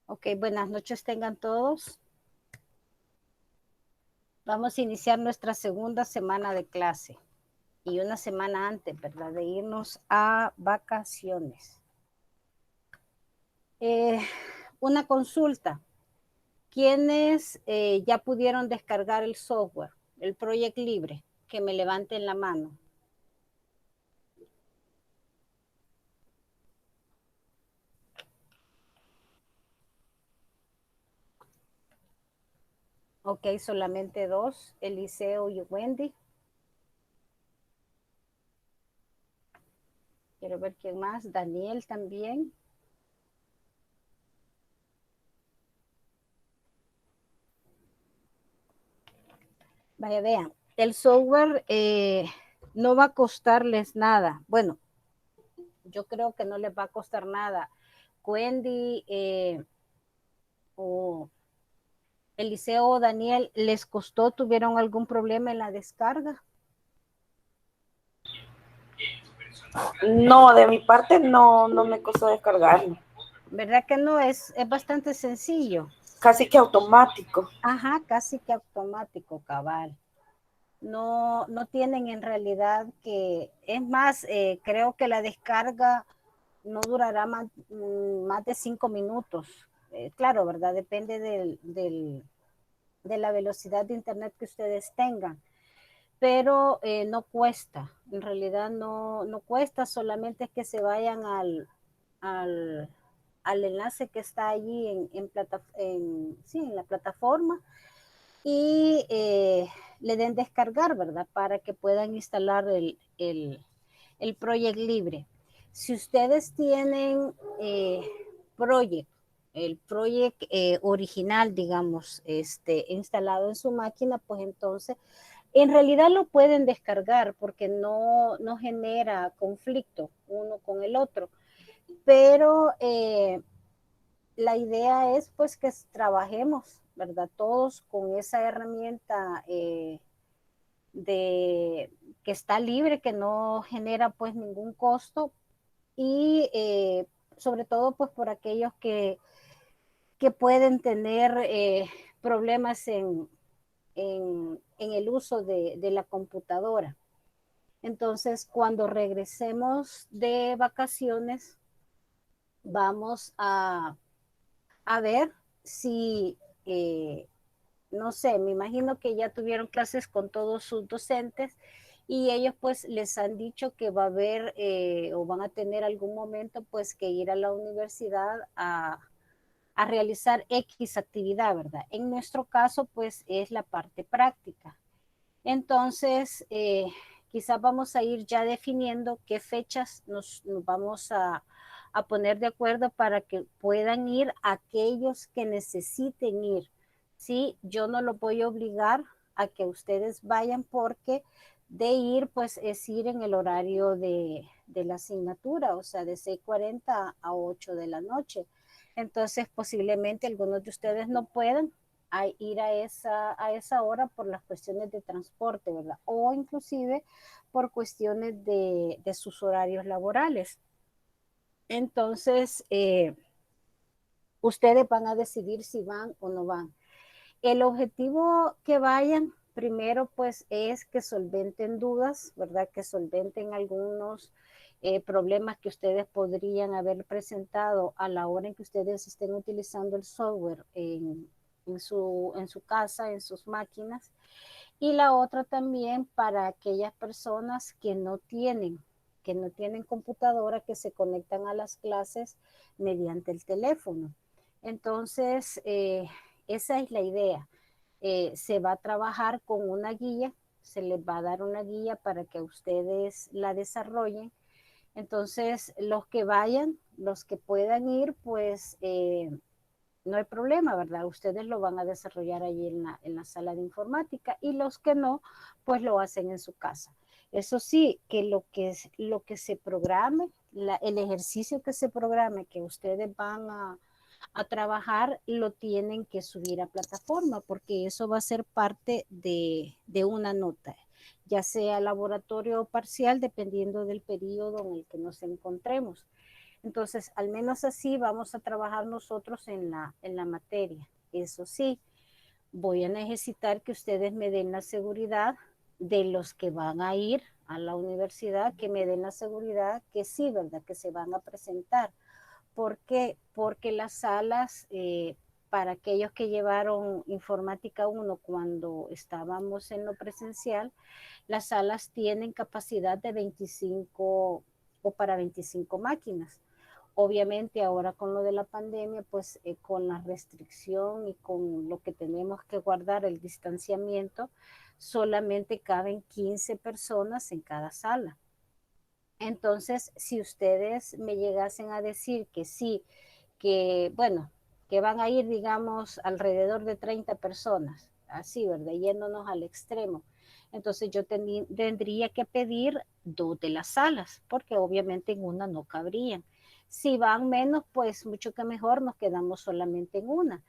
Ok, buenas noches tengan todos. Vamos a iniciar nuestra segunda semana de clase y una semana antes, ¿verdad? De irnos a vacaciones. Una consulta. ¿Quiénes ya pudieron descargar el software, el Project Libre? Que me levanten la mano. Ok, solamente dos, Eliseo y Wendy. Quiero ver quién más. Daniel también. Vaya, vean, el software no va a costarles nada. Bueno, yo creo que no les va a costar nada. Wendy o Eliseo o Daniel, ¿les costó, tuvieron algún problema en la descarga? No, de mi parte no me costó descargarlo. ¿Verdad que no? Es bastante sencillo. Casi que automático. Ajá, casi que automático, cabal. No tienen en realidad que, es más, creo que la descarga no durará más de 5 minutos. Claro, ¿verdad? Depende de la velocidad de internet que ustedes tengan. Pero no cuesta, en realidad no cuesta, solamente es que se vayan al, al enlace que está allí en la plataforma y le den descargar, ¿verdad? Para que puedan instalar el Project Libre. Si ustedes tienen Project, el Project original, digamos, instalado en su máquina, pues entonces en realidad lo pueden descargar porque no genera conflicto uno con el otro, pero la idea es pues que trabajemos, ¿verdad? Todos con esa herramienta de que está libre, que no genera pues ningún costo y sobre todo pues por aquellos que pueden tener problemas en el uso de la computadora. Entonces, cuando regresemos de vacaciones, vamos a ver si, no sé, me imagino que ya tuvieron clases con todos sus docentes y ellos pues les han dicho que va a haber o van a tener algún momento pues que ir a la universidad a realizar X actividad, ¿verdad? En nuestro caso pues es la parte práctica. Entonces, quizás vamos a ir ya definiendo qué fechas nos vamos a poner de acuerdo para que puedan ir aquellos que necesiten ir. Sí, yo no lo voy a obligar a que ustedes vayan porque de ir, pues es ir en el horario de la asignatura, o sea, de 6:40 a 8 de la noche. Entonces, posiblemente algunos de ustedes no puedan, ir a esa hora por las cuestiones de transporte, ¿verdad? O inclusive por cuestiones de sus horarios laborales. Entonces, ustedes van a decidir si van o no van. El objetivo que vayan primero pues es que solventen dudas, ¿verdad? Que solventen algunos problemas que ustedes podrían haber presentado a la hora en que ustedes estén utilizando el software en su casa, en sus máquinas. Y la otra también para aquellas personas que no tienen computadora, que se conectan a las clases mediante el teléfono. Entonces, esa es la idea. Se va a trabajar con una guía, se les va a dar una guía para que ustedes la desarrollen. Entonces, los que puedan ir, pues no hay problema, ¿verdad? Ustedes lo van a desarrollar allí en la sala de informática y los que no, pues lo hacen en su casa. Eso sí, que lo que se programe, el ejercicio que se programe, que ustedes van a trabajar, lo tienen que subir a plataforma, porque eso va a ser parte de una nota, ya sea laboratorio o parcial, dependiendo del periodo en el que nos encontremos. Entonces, al menos así vamos a trabajar nosotros en la materia. Eso sí, voy a necesitar que ustedes me den la seguridad de los que van a ir a la universidad, que me den la seguridad que sí, ¿verdad? Que se van a presentar. ¿Por qué? Porque las salas, para aquellos que llevaron informática 1 cuando estábamos en lo presencial, las salas tienen capacidad de 25 o para 25 máquinas. Obviamente ahora con lo de la pandemia, pues con la restricción y con lo que tenemos que guardar el distanciamiento, solamente caben 15 personas en cada sala. Entonces, si ustedes me llegasen a decir que sí, que bueno, que van a ir, digamos, alrededor de 30 personas, así, ¿verdad? Yéndonos al extremo. Entonces yo tendría que pedir 2 de las salas, porque obviamente en una no cabrían. Si van menos, pues mucho que mejor, nos quedamos solamente en una.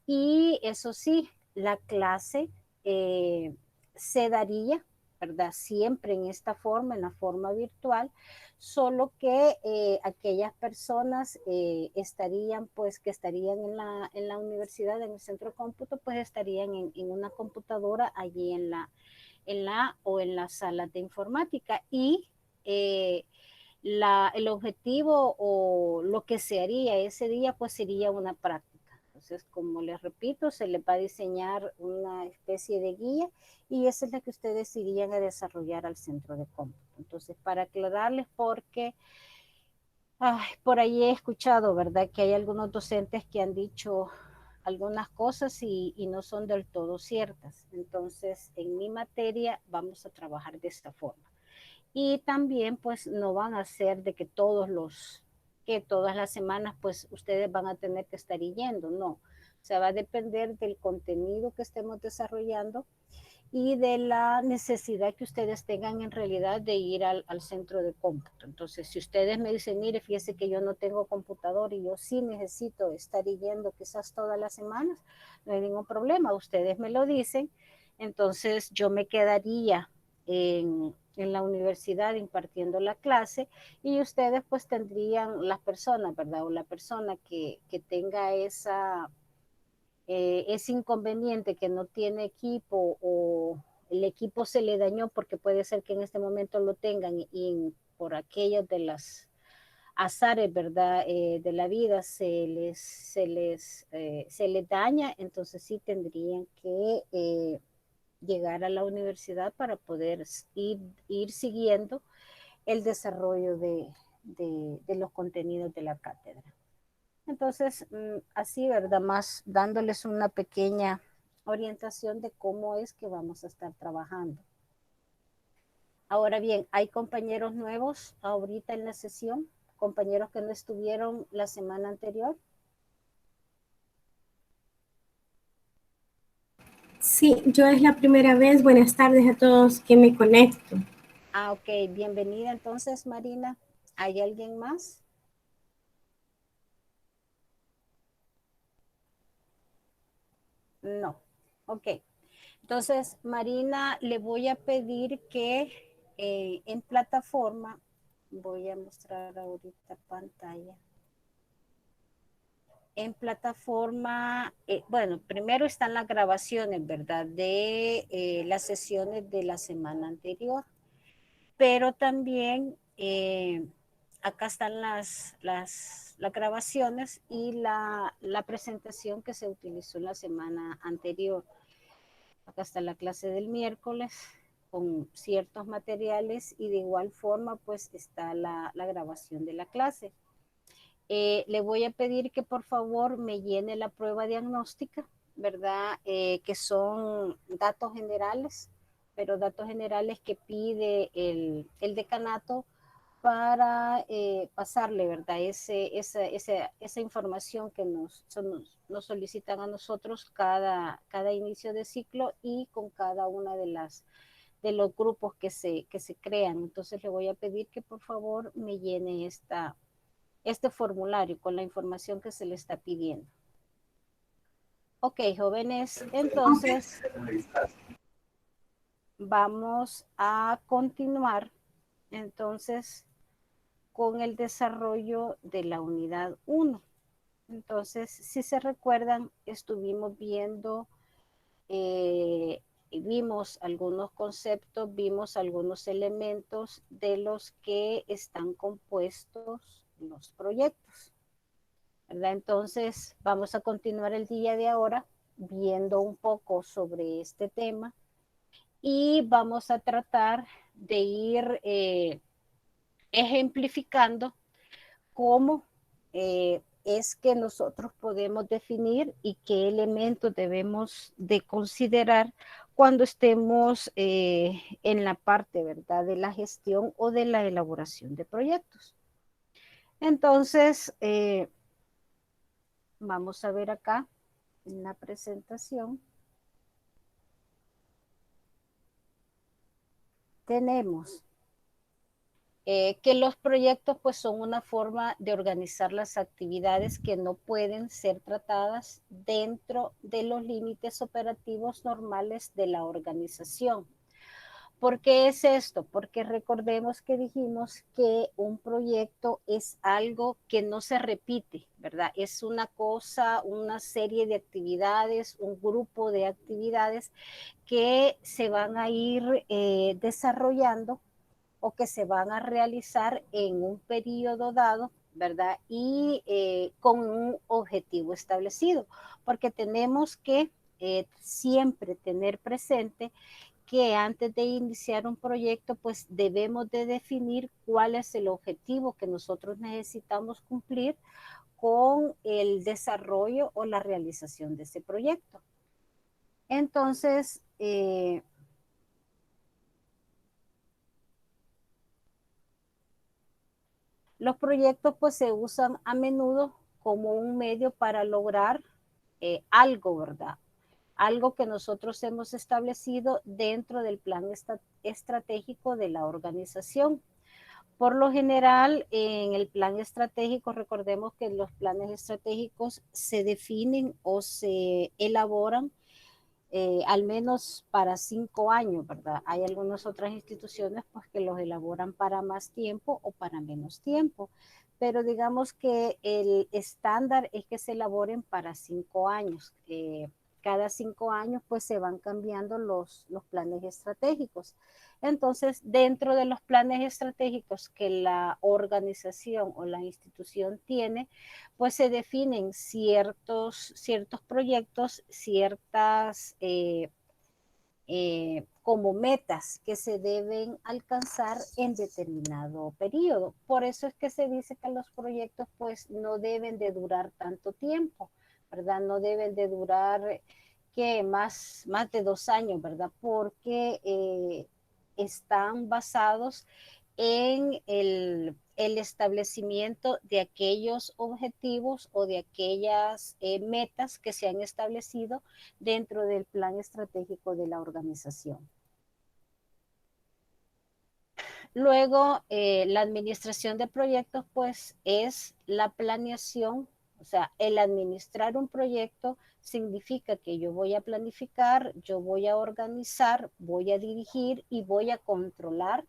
Y eso sí, la clase se daría, ¿verdad? Siempre en esta forma, en la forma virtual, solo que aquellas personas estarían, pues, que estarían en la universidad, en el centro de cómputo, pues estarían en una computadora allí en la sala de informática y el objetivo o lo que se haría ese día, pues sería una práctica. Entonces, como les repito, se les va a diseñar una especie de guía y esa es la que ustedes irían a desarrollar al centro de cómputo. Entonces, para aclararles, porque por ahí he escuchado, ¿verdad? Que hay algunos docentes que han dicho algunas cosas y no son del todo ciertas. Entonces, en mi materia vamos a trabajar de esta forma. Y también pues no van a ser de que todas las semanas pues ustedes van a tener que estar yendo, no. O sea, va a depender del contenido que estemos desarrollando y de la necesidad que ustedes tengan en realidad de ir al centro de cómputo. Entonces, si ustedes me dicen, mire, fíjese que yo no tengo computador y yo sí necesito estar yendo quizás todas las semanas, no hay ningún problema, ustedes me lo dicen, entonces yo me quedaría en la universidad impartiendo la clase y ustedes pues tendrían las personas, ¿verdad? O la persona que tenga ese inconveniente que no tiene equipo o el equipo se le dañó porque puede ser que en este momento lo tengan y por aquellos de las azares, ¿verdad? De la vida se les daña, entonces sí tendrían que llegar a la universidad para poder ir siguiendo el desarrollo de los contenidos de la cátedra. Entonces, así, ¿verdad? Más dándoles una pequeña orientación de cómo es que vamos a estar trabajando. Ahora bien, hay compañeros nuevos ahorita en la sesión, compañeros que no estuvieron la semana anterior. Sí, yo es la primera vez. Buenas tardes a todos que me conecto. Ok, bienvenida entonces, Marina. ¿Hay alguien más? No. Ok. Entonces, Marina, le voy a pedir que en plataforma, voy a mostrar ahorita pantalla. En plataforma, bueno, primero están las grabaciones, ¿verdad? De las sesiones de la semana anterior, pero también acá están las grabaciones y la presentación que se utilizó en la semana anterior. Acá está la clase del miércoles con ciertos materiales y de igual forma pues está la grabación de la clase. Le voy a pedir que por favor me llene la prueba diagnóstica, ¿verdad? Que son datos generales, pero datos generales que pide el decanato para pasarle, ¿verdad? Esa información que nos solicitan a nosotros cada inicio de ciclo y con cada una de los grupos que se crean. Entonces le voy a pedir que por favor me llene este formulario con la información que se le está pidiendo. Ok, jóvenes, entonces vamos a continuar entonces con el desarrollo de la unidad 1. Entonces, si se recuerdan, estuvimos viendo, vimos algunos conceptos, vimos algunos elementos de los que están compuestos los proyectos, ¿verdad? Entonces, vamos a continuar el día de ahora viendo un poco sobre este tema y vamos a tratar de ir ejemplificando cómo es que nosotros podemos definir y qué elementos debemos de considerar cuando estemos en la parte, ¿verdad?, de la gestión o de la elaboración de proyectos. Entonces, vamos a ver acá en la presentación. Tenemos que los proyectos pues son una forma de organizar las actividades que no pueden ser tratadas dentro de los límites operativos normales de la organización. ¿Por qué es esto? Porque recordemos que dijimos que un proyecto es algo que no se repite, ¿verdad? Es una cosa, una serie de actividades, un grupo de actividades que se van a ir desarrollando o que se van a realizar en un periodo dado, ¿verdad? Y con un objetivo establecido, porque tenemos que siempre tener presente que antes de iniciar un proyecto, pues debemos de definir cuál es el objetivo que nosotros necesitamos cumplir con el desarrollo o la realización de ese proyecto. Entonces, los proyectos pues se usan a menudo como un medio para lograr algo, ¿verdad? Algo que nosotros hemos establecido dentro del plan estratégico de la organización. Por lo general, en el plan estratégico, recordemos que los planes estratégicos se definen o se elaboran al menos para 5 años, ¿verdad? Hay algunas otras instituciones pues, que los elaboran para más tiempo o para menos tiempo, pero digamos que el estándar es que se elaboren para 5 años. Cada 5 años pues se van cambiando los planes estratégicos. Entonces, dentro de los planes estratégicos que la organización o la institución tiene, pues se definen ciertos proyectos, ciertas como metas que se deben alcanzar en determinado periodo. Por eso es que se dice que los proyectos pues no deben de durar tanto tiempo, ¿verdad? No deben de durar que más de 2 años, ¿verdad? Porque están basados en el establecimiento de aquellos objetivos o de aquellas metas que se han establecido dentro del plan estratégico de la organización. Luego, la administración de proyectos, pues, es la planeación, o sea, el administrar un proyecto significa que yo voy a planificar, yo voy a organizar, voy a dirigir y voy a controlar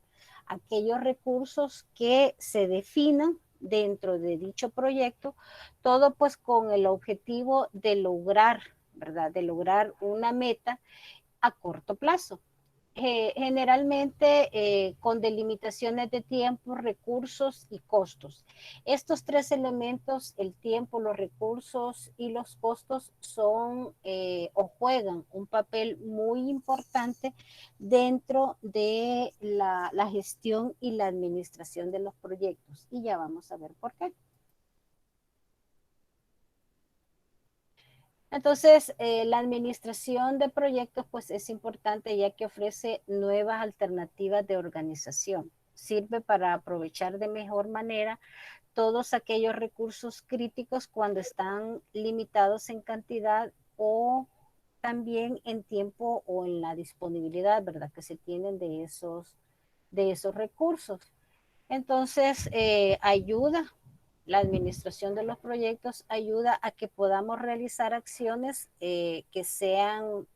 aquellos recursos que se definan dentro de dicho proyecto, todo pues con el objetivo de lograr, ¿verdad? De lograr una meta a corto plazo. Generalmente con delimitaciones de tiempo, recursos y costos. Estos 3 elementos, el tiempo, los recursos y los costos, son o juegan un papel muy importante dentro de la gestión y la administración de los proyectos. Y ya vamos a ver por qué. Entonces, la administración de proyectos pues es importante ya que ofrece nuevas alternativas de organización. Sirve para aprovechar de mejor manera todos aquellos recursos críticos cuando están limitados en cantidad o también en tiempo o en la disponibilidad, ¿verdad? Que se tienen de esos recursos. Entonces, ayuda la administración de los proyectos ayuda a que podamos realizar acciones que sean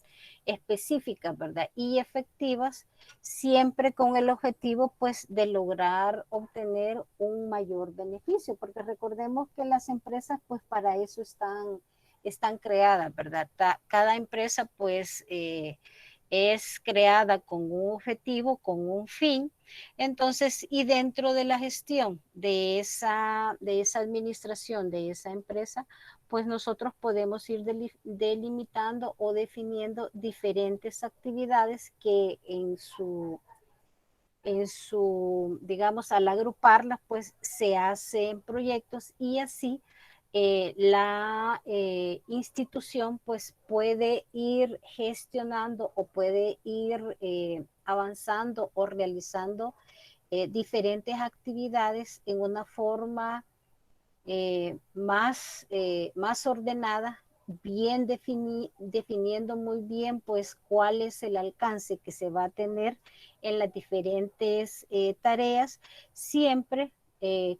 específicas, ¿verdad? Y efectivas, siempre con el objetivo, pues, de lograr obtener un mayor beneficio, porque recordemos que las empresas, pues, para eso están creadas, ¿verdad? Cada empresa, pues, es creada con un objetivo, con un fin. Entonces, y dentro de la gestión de esa administración, de esa empresa, pues nosotros podemos ir delimitando o definiendo diferentes actividades que digamos, al agruparlas, pues se hacen proyectos y así la institución pues puede ir gestionando o puede ir avanzando o realizando diferentes actividades en una forma más ordenada, bien definiendo muy bien pues cuál es el alcance que se va a tener en las diferentes tareas, siempre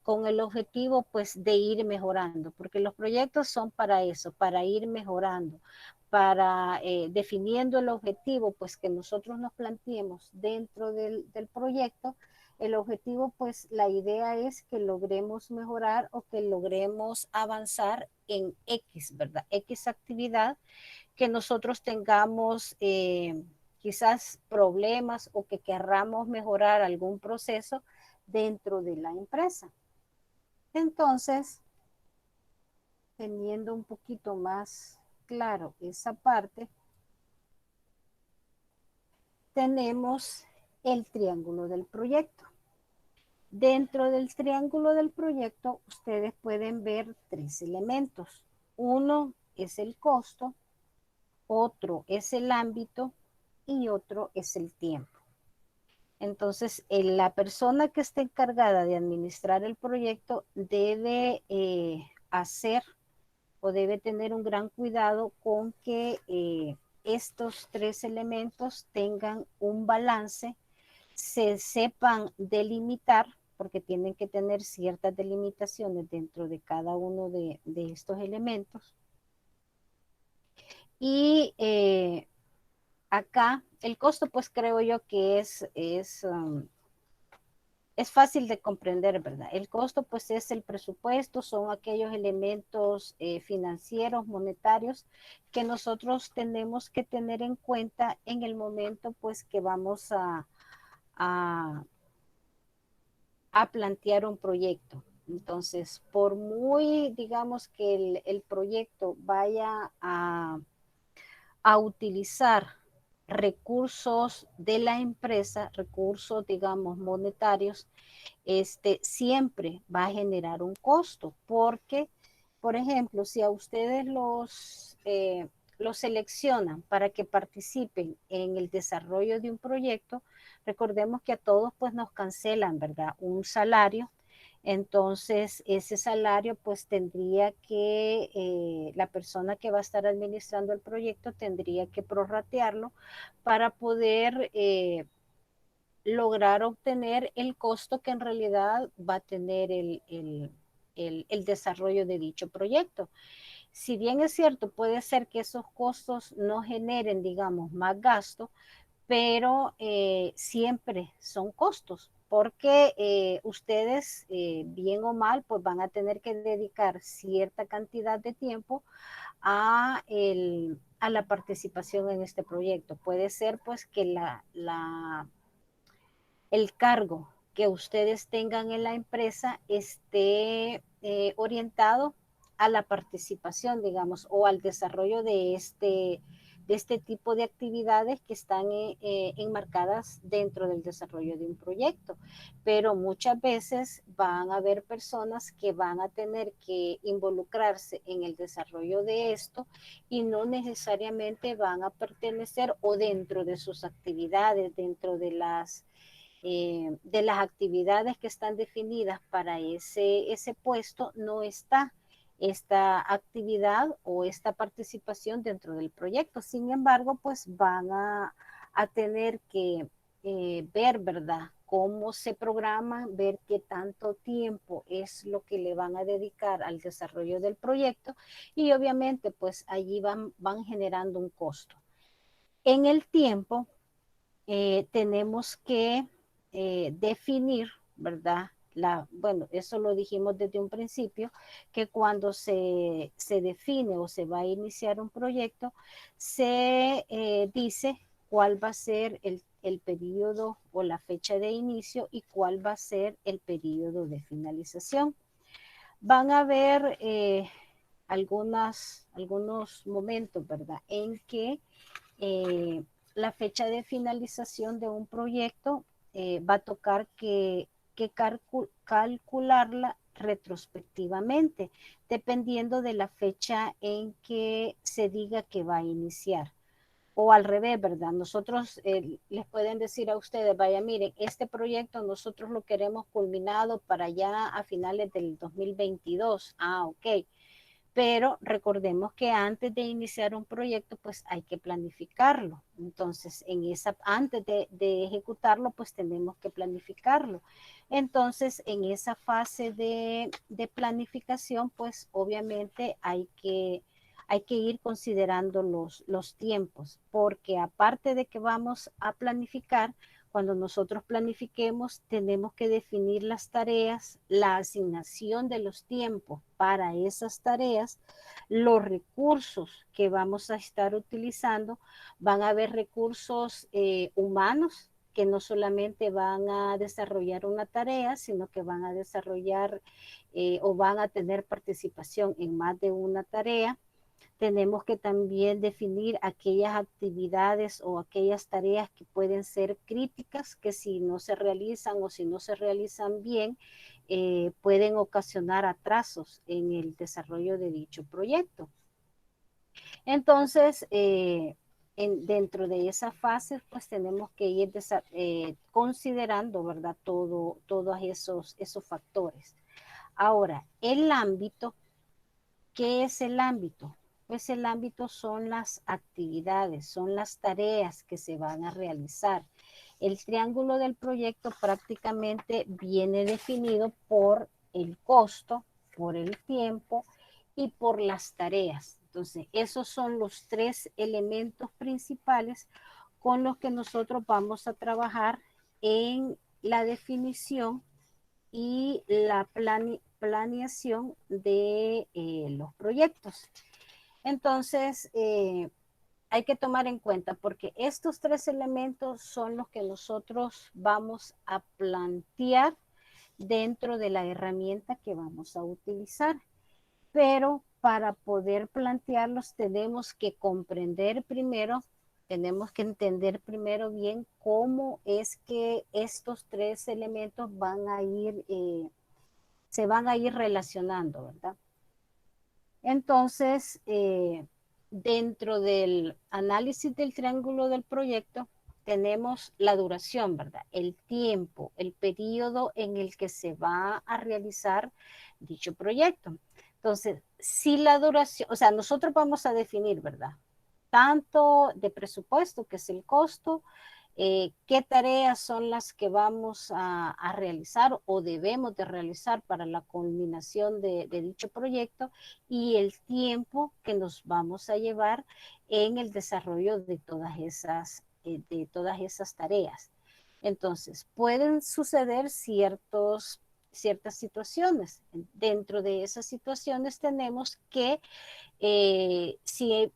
con el objetivo pues de ir mejorando, porque los proyectos son para eso, para ir mejorando, para definiendo el objetivo pues que nosotros nos planteemos dentro del proyecto. El objetivo, pues la idea es que logremos mejorar o que logremos avanzar en X, ¿verdad? X actividad, que nosotros tengamos quizás problemas o que querramos mejorar algún proceso dentro de la empresa. Entonces, teniendo un poquito más claro esa parte, tenemos el triángulo del proyecto. Dentro del triángulo del proyecto, ustedes pueden ver 3 elementos. Uno es el costo, otro es el ámbito y otro es el tiempo. Entonces, la persona que está encargada de administrar el proyecto debe hacer o debe tener un gran cuidado con que estos 3 elementos tengan un balance, se sepan delimitar, porque tienen que tener ciertas delimitaciones dentro de cada uno de estos elementos. Y acá el costo, pues creo yo que es fácil de comprender, ¿verdad? El costo, pues es el presupuesto, son aquellos elementos financieros, monetarios, que nosotros tenemos que tener en cuenta en el momento, pues, que vamos a plantear un proyecto. Entonces, por muy, digamos, que el proyecto vaya a utilizar recursos de la empresa, recursos, digamos, monetarios, siempre va a generar un costo, porque, por ejemplo, si a ustedes los seleccionan para que participen en el desarrollo de un proyecto, recordemos que a todos pues nos cancelan, ¿verdad? Un salario. Entonces, ese salario pues tendría que, la persona que va a estar administrando el proyecto tendría que prorratearlo para poder lograr obtener el costo que en realidad va a tener el desarrollo de dicho proyecto. Si bien es cierto, puede ser que esos costos no generen, digamos, más gasto, pero siempre son costos, porque ustedes, bien o mal, pues van a tener que dedicar cierta cantidad de tiempo a la participación en este proyecto. Puede ser pues que el cargo que ustedes tengan en la empresa esté orientado a la participación, digamos, o al desarrollo de este tipo de actividades que están enmarcadas dentro del desarrollo de un proyecto. Pero muchas veces van a haber personas que van a tener que involucrarse en el desarrollo de esto y no necesariamente van a pertenecer o dentro de sus actividades, dentro de las actividades que están definidas para ese puesto, no está esta actividad o esta participación dentro del proyecto. Sin embargo, pues van a tener que ver, ¿verdad? Cómo se programa, ver qué tanto tiempo es lo que le van a dedicar al desarrollo del proyecto y obviamente pues allí van generando un costo. En el tiempo tenemos que definir, ¿verdad? Bueno, eso lo dijimos desde un principio, que cuando se define o se va a iniciar un proyecto, se dice cuál va a ser el periodo o la fecha de inicio y cuál va a ser el periodo de finalización. Van a haber algunos momentos, ¿verdad? En que la fecha de finalización de un proyecto va a tocar que calcularla retrospectivamente, dependiendo de la fecha en que se diga que va a iniciar. O al revés, ¿verdad? Nosotros les pueden decir a ustedes, vaya, miren, este proyecto nosotros lo queremos culminado para ya a finales del 2022. Ah, ok. Pero recordemos que antes de iniciar un proyecto, pues hay que planificarlo. Entonces, antes de ejecutarlo, pues tenemos que planificarlo. Entonces, en esa fase de planificación, pues obviamente hay que ir considerando los tiempos, porque aparte de que vamos a planificar, cuando nosotros planifiquemos, tenemos que definir las tareas, la asignación de los tiempos para esas tareas, los recursos que vamos a estar utilizando. Van a haber recursos humanos que no solamente van a desarrollar una tarea, sino que van a desarrollar o van a tener participación en más de una tarea. Tenemos que también definir aquellas actividades o aquellas tareas que pueden ser críticas, que si no se realizan o si no se realizan bien, pueden ocasionar atrasos en el desarrollo de dicho proyecto. Entonces, dentro de esa fase, pues tenemos que ir considerando, ¿verdad? Todos esos factores. Ahora, el ámbito. ¿Qué es el ámbito? Pues el ámbito son las actividades, son las tareas que se van a realizar. El triángulo del proyecto prácticamente viene definido por el costo, por el tiempo y por las tareas. Entonces, esos son los tres elementos principales con los que nosotros vamos a trabajar en la definición y la planeación de los proyectos. Entonces, hay que tomar en cuenta porque estos tres elementos son los que nosotros vamos a plantear dentro de la herramienta que vamos a utilizar. Pero para poder plantearlos tenemos que comprender primero, tenemos que entender primero bien cómo es que estos tres elementos se van a ir relacionando, ¿verdad? Entonces, dentro del análisis del triángulo del proyecto, tenemos la duración, ¿verdad? El tiempo, el periodo en el que se va a realizar dicho proyecto. Entonces, si la duración, o sea, nosotros vamos a definir, ¿verdad? Tanto de presupuesto, que es el costo, qué tareas son las que vamos a realizar o debemos de realizar para la culminación de dicho proyecto y el tiempo que nos vamos a llevar en el desarrollo de todas esas tareas. Entonces, pueden suceder ciertas situaciones. Dentro de esas situaciones tenemos que si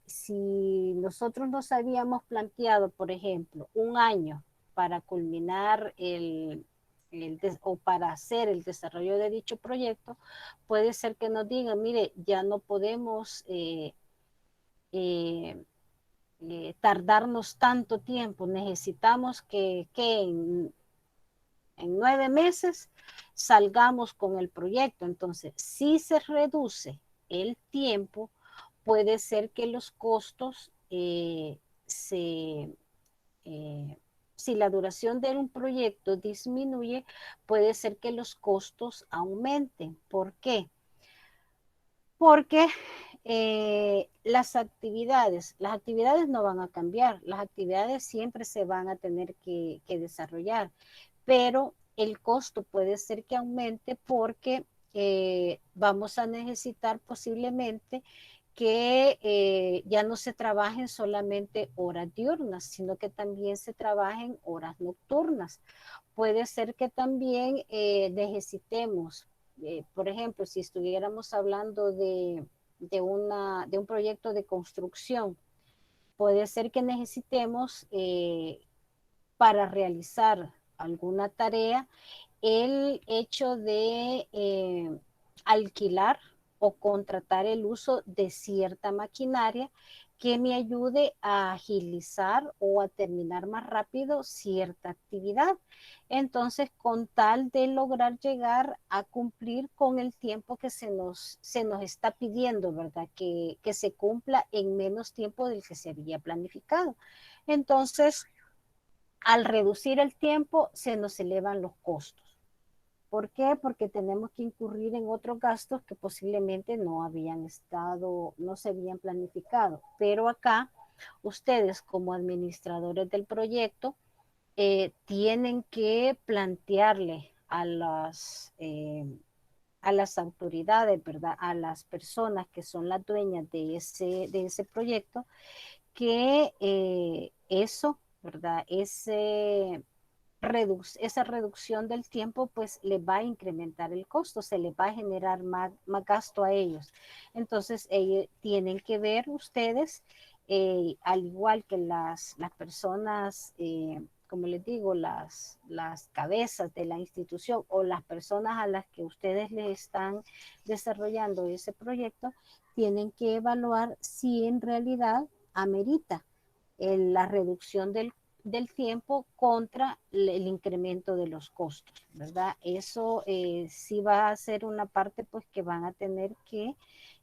nosotros nos habíamos planteado, por ejemplo, un año para culminar o para hacer el desarrollo de dicho proyecto, puede ser que nos digan, mire, ya no podemos eh, tardarnos tanto tiempo, necesitamos que en 9 meses salgamos con el proyecto. Entonces, si se reduce el tiempo, puede ser que los costos si la duración de un proyecto disminuye, puede ser que los costos aumenten. ¿Por qué? Porque las actividades no van a cambiar, las actividades siempre se van a tener que desarrollar, pero el costo puede ser que aumente porque vamos a necesitar posiblemente que ya no se trabajen solamente horas diurnas, sino que también se trabajen horas nocturnas. Puede ser que también necesitemos, por ejemplo, si estuviéramos hablando de un proyecto de construcción, puede ser que necesitemos para realizar alguna tarea el hecho de alquilar o contratar el uso de cierta maquinaria que me ayude a agilizar o a terminar más rápido cierta actividad. Entonces, con tal de lograr llegar a cumplir con el tiempo que se nos está pidiendo, ¿verdad? Que se cumpla en menos tiempo del que se había planificado. Entonces, al reducir el tiempo, se nos elevan los costos. ¿Por qué? Porque tenemos que incurrir en otros gastos que posiblemente no habían estado, no se habían planificado. Pero acá, ustedes como administradores del proyecto, tienen que plantearle a las autoridades, ¿verdad? A las personas que son las dueñas de ese proyecto, que eso, ¿verdad? Esa reducción del tiempo pues le va a incrementar el costo, se le va a generar más gasto a ellos. Entonces ellos tienen que ver ustedes, al igual que las personas, como les digo, las cabezas de la institución o las personas a las que ustedes le están desarrollando ese proyecto, tienen que evaluar si en realidad amerita la reducción del tiempo contra el incremento de los costos, ¿verdad? Eso sí va a ser una parte pues que van a tener que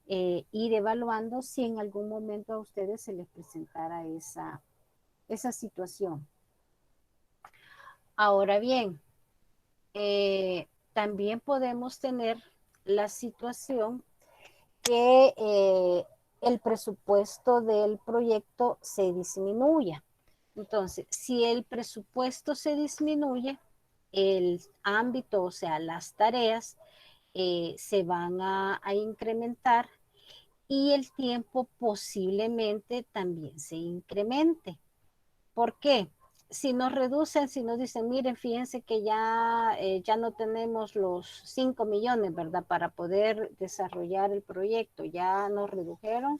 ir evaluando si en algún momento a ustedes se les presentara esa situación. Ahora bien, también podemos tener la situación que el presupuesto del proyecto se disminuya. Entonces, si el presupuesto se disminuye, el ámbito, o sea, las tareas se van a incrementar y el tiempo posiblemente también se incremente. ¿Por qué? Si nos reducen, si nos dicen, miren, fíjense que ya no tenemos los 5 millones, ¿verdad? Para poder desarrollar el proyecto, ya nos redujeron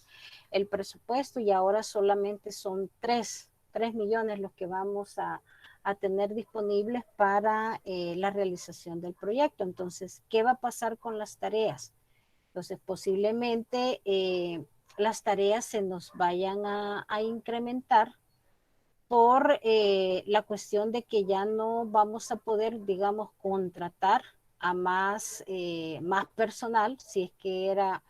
el presupuesto y ahora solamente son 3 millones los que vamos a tener disponibles para la realización del proyecto. Entonces, ¿qué va a pasar con las tareas? Entonces, posiblemente las tareas se nos vayan a incrementar por la cuestión de que ya no vamos a poder, digamos, contratar a más personal, si es que era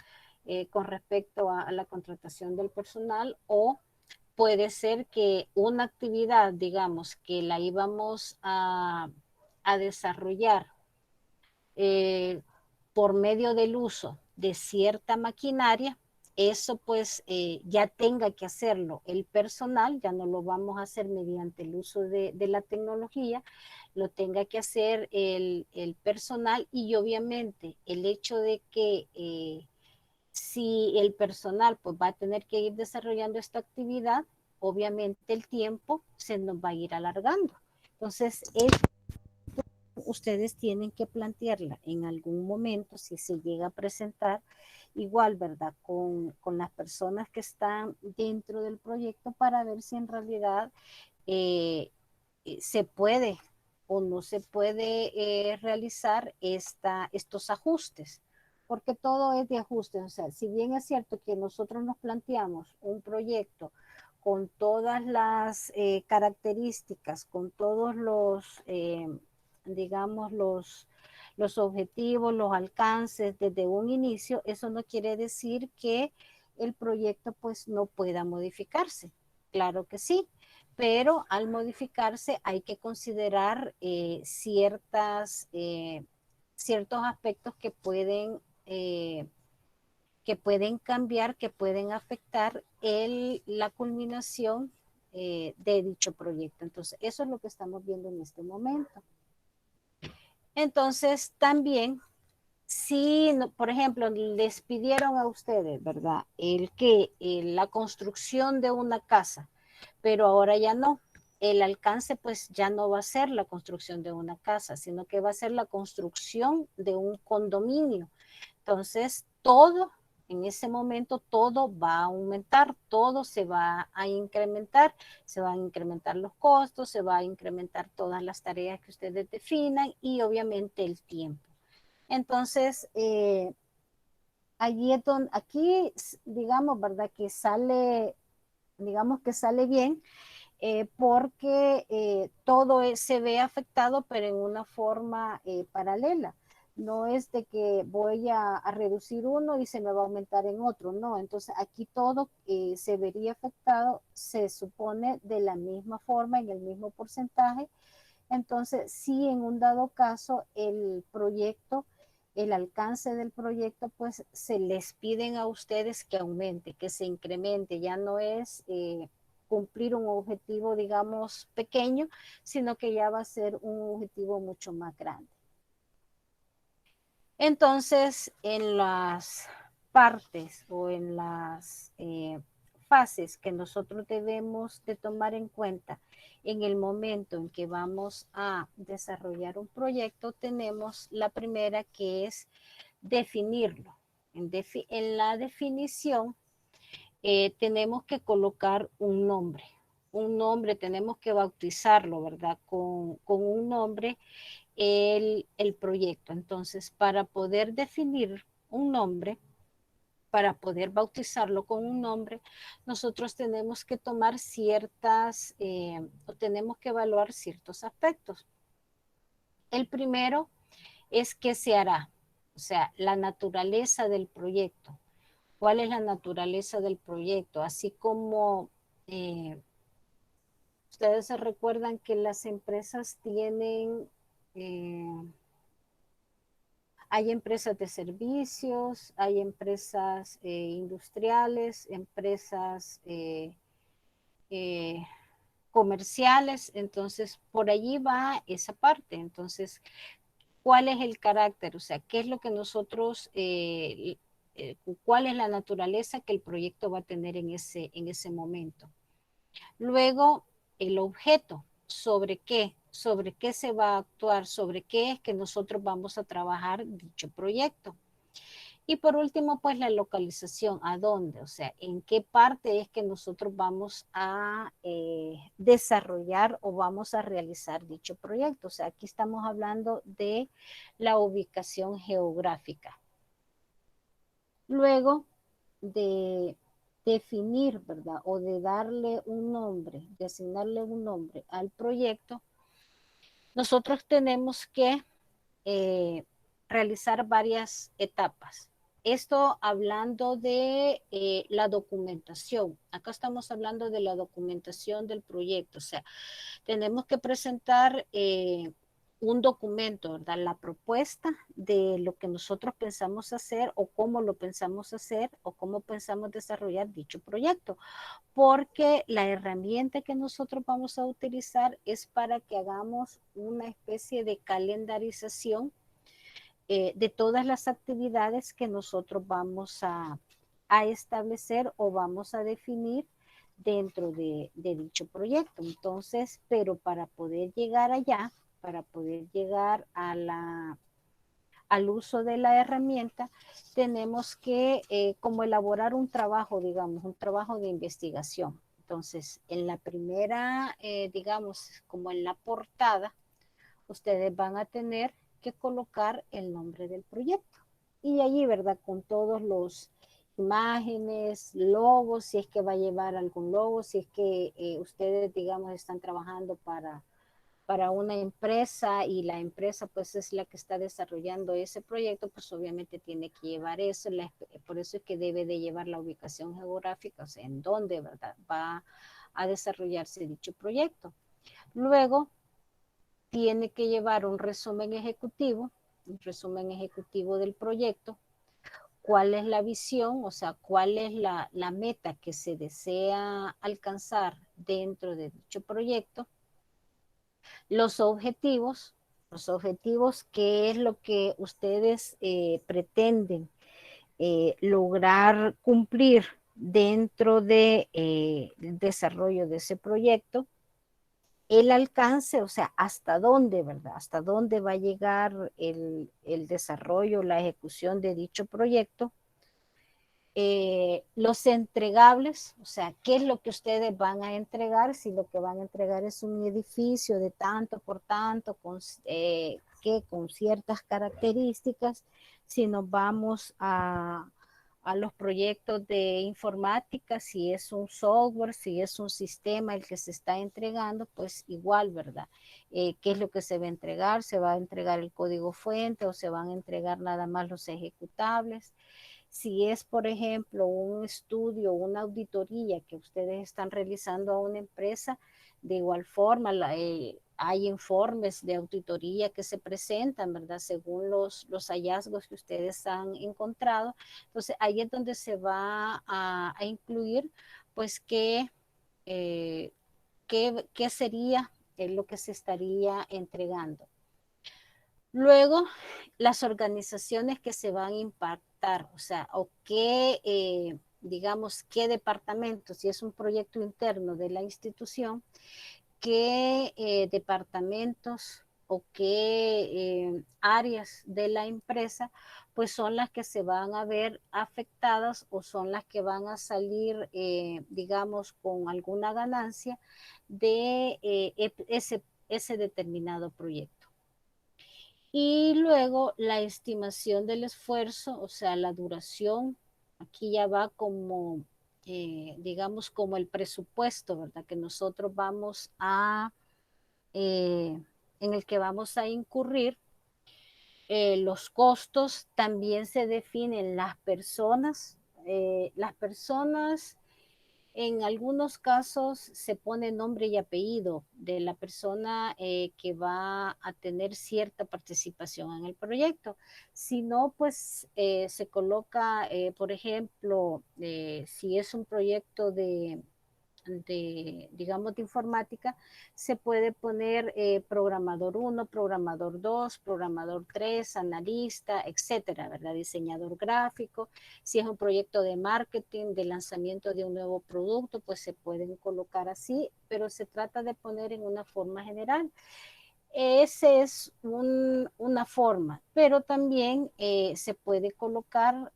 con respecto a la contratación del personal, o puede ser que una actividad, digamos, que la íbamos a desarrollar eh, por medio del uso de cierta maquinaria, eso pues ya tenga que hacerlo el personal, ya no lo vamos a hacer mediante el uso de la tecnología, lo tenga que hacer el personal y obviamente el hecho de que si el personal pues va a tener que ir desarrollando esta actividad, obviamente el tiempo se nos va a ir alargando. Entonces, ustedes tienen que plantearla en algún momento, si se llega a presentar, igual, ¿verdad? Con las personas que están dentro del proyecto para ver si en realidad eh, se puede o no se puede realizar estos ajustes, porque todo es de ajustes. O sea, si bien es cierto que nosotros nos planteamos un proyecto con todas las características, con todos digamos, los objetivos, los alcances desde un inicio, eso no quiere decir que el proyecto pues no pueda modificarse. Claro que sí, pero al modificarse hay que considerar ciertos aspectos que pueden cambiar, que pueden afectar la culminación de dicho proyecto. Entonces, eso es lo que estamos viendo en este momento. Entonces, también si, por ejemplo, les pidieron a ustedes, ¿verdad? La construcción de una casa, pero ahora ya no. El alcance pues ya no va a ser la construcción de una casa, sino que va a ser la construcción de un condominio. Entonces, todo, en ese momento, todo va a aumentar, todo se va a incrementar, se van a incrementar los costos, se va a incrementar todas las tareas que ustedes definan y obviamente el tiempo. Entonces, allí es donde, aquí, digamos, ¿verdad? Que sale, digamos que sale bien, porque todo se ve afectado, pero en una forma paralela. No es de que voy a reducir uno y se me va a aumentar en otro, no. Entonces aquí todo se vería afectado, se supone, de la misma forma, en el mismo porcentaje. Entonces, si en un dado caso el proyecto, el alcance del proyecto, pues se les piden a ustedes que aumente, que se incremente, ya no es cumplir un objetivo, digamos, pequeño, sino que ya va a ser un objetivo mucho más grande. Entonces, en las partes o en las fases que nosotros debemos de tomar en cuenta en el momento en que vamos a desarrollar un proyecto, tenemos la primera, que es definirlo. En la definición tenemos que colocar un nombre, tenemos que bautizarlo, ¿verdad? Con un nombre el proyecto. Entonces, para poder definir un nombre, para poder bautizarlo con un nombre, nosotros tenemos que tomar o tenemos que evaluar ciertos aspectos. El primero es qué se hará, o sea, la naturaleza del proyecto. ¿Cuál es la naturaleza del proyecto? Así como ustedes se recuerdan que las empresas tienen, hay empresas de servicios, hay empresas industriales, empresas eh, comerciales, entonces por allí va esa parte. Entonces, ¿cuál es el carácter? O sea, ¿qué es lo que nosotros, cuál es la naturaleza que el proyecto va a tener en ese momento? Luego, el objeto, sobre qué se va a actuar, sobre qué es que nosotros vamos a trabajar dicho proyecto. Y por último, pues la localización, ¿a dónde? O sea, ¿en qué parte es que nosotros vamos a desarrollar o vamos a realizar dicho proyecto? O sea, aquí estamos hablando de la ubicación geográfica. Luego de definir, ¿verdad? O de darle un nombre, de asignarle un nombre al proyecto, nosotros tenemos que realizar varias etapas. Esto hablando de la documentación. Acá estamos hablando de la documentación del proyecto. O sea, tenemos que presentar un documento, ¿verdad? La propuesta de lo que nosotros pensamos hacer o cómo lo pensamos hacer o cómo pensamos desarrollar dicho proyecto, porque la herramienta que nosotros vamos a utilizar es para que hagamos una especie de calendarización de todas las actividades que nosotros vamos a establecer o vamos a definir dentro de dicho proyecto. Entonces, pero para poder llegar allá, para poder llegar al uso de la herramienta, tenemos que como elaborar un trabajo, digamos, un trabajo de investigación. Entonces, en la primera, digamos, como en la portada, ustedes van a tener que colocar el nombre del proyecto. Y allí, ¿verdad? Con todos los imágenes, logos, si es que va a llevar algún logo, si es que ustedes, digamos, están trabajando para una empresa y la empresa pues es la que está desarrollando ese proyecto, pues obviamente tiene que llevar eso, por eso es que debe de llevar la ubicación geográfica, o sea, en dónde, ¿verdad? Va a desarrollarse dicho proyecto. Luego, tiene que llevar un resumen ejecutivo del proyecto, cuál es la visión, o sea, cuál es la meta que se desea alcanzar dentro de dicho proyecto, los objetivos, los objetivos, qué es lo que ustedes pretenden lograr cumplir dentro de, el desarrollo de ese proyecto, el alcance, o sea, hasta dónde, ¿verdad? Hasta dónde va a llegar el desarrollo, la ejecución de dicho proyecto. Los entregables, o sea, qué es lo que ustedes van a entregar, si lo que van a entregar es un edificio de tanto por tanto, que con ciertas características, si nos vamos a los proyectos de informática, si es un software, si es un sistema el que se está entregando, pues igual, ¿verdad? ¿Qué es lo que se va a entregar? ¿Se va a entregar el código fuente o se van a entregar nada más los ejecutables? Si es, por ejemplo, un estudio, una auditoría que ustedes están realizando a una empresa, de igual forma hay informes de auditoría que se presentan, ¿verdad? Según los hallazgos que ustedes han encontrado. Entonces, ahí es donde se va a incluir, pues, eh, qué sería lo que se estaría entregando. Luego, las organizaciones que se van a impactar, o sea, o qué, digamos, qué departamento, si es un proyecto interno de la institución, qué departamentos o qué áreas de la empresa, pues son las que se van a ver afectadas o son las que van a salir, digamos, con alguna ganancia de ese determinado proyecto. Y luego la estimación del esfuerzo, o sea, la duración, aquí ya va como, digamos, como el presupuesto, ¿verdad? Que nosotros vamos eh, en el que vamos a incurrir. Los costos también se definen las personas en algunos casos se pone nombre y apellido de la persona que va a tener cierta participación en el proyecto. Si no, pues se coloca, por ejemplo, si es un proyecto digamos, de informática, se puede poner programador 1, programador 2, programador 3, analista, etcétera, ¿verdad? Diseñador gráfico. Si es un proyecto de marketing, de lanzamiento de un nuevo producto, pues se pueden colocar así, pero se trata de poner en una forma general. Esa es una forma, pero también se puede colocar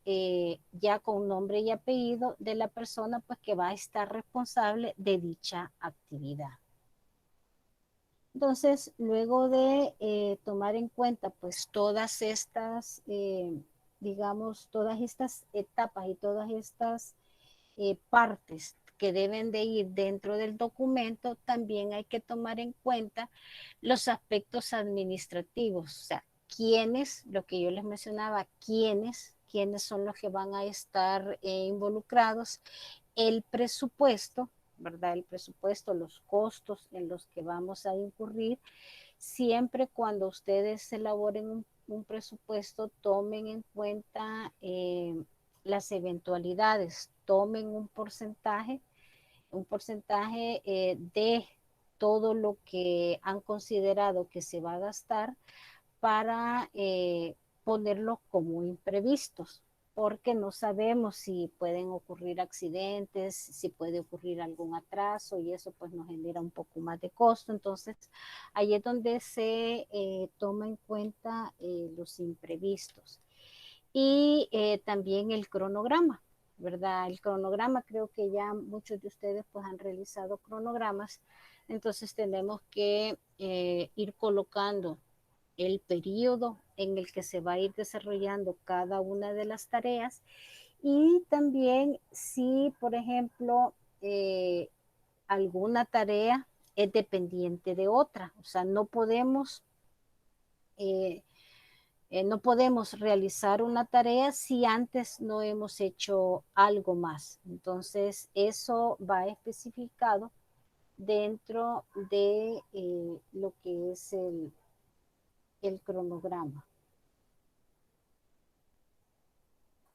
ya con nombre y apellido de la persona pues, que va a estar responsable de dicha actividad. Entonces, luego de tomar en cuenta pues todas estas, digamos, todas estas etapas y todas estas partes que deben de ir dentro del documento, también hay que tomar en cuenta los aspectos administrativos, o sea, quiénes, lo que yo les mencionaba, quiénes son los que van a estar involucrados, el presupuesto, ¿verdad? El presupuesto, los costos en los que vamos a incurrir, siempre cuando ustedes elaboren un presupuesto, tomen en cuenta las eventualidades, tomen un porcentaje de todo lo que han considerado que se va a gastar para ponerlo como imprevistos, porque no sabemos si pueden ocurrir accidentes, si puede ocurrir algún atraso y eso pues nos genera un poco más de costo. Entonces, ahí es donde se toma en cuenta los imprevistos. Y también el cronograma, ¿verdad? El cronograma, creo que ya muchos de ustedes pues han realizado cronogramas, entonces tenemos que ir colocando el periodo en el que se va a ir desarrollando cada una de las tareas y también si, por ejemplo, alguna tarea es dependiente de otra, o sea, eh, no podemos realizar una tarea si antes no hemos hecho algo más. Entonces, eso va especificado dentro de lo que es el cronograma.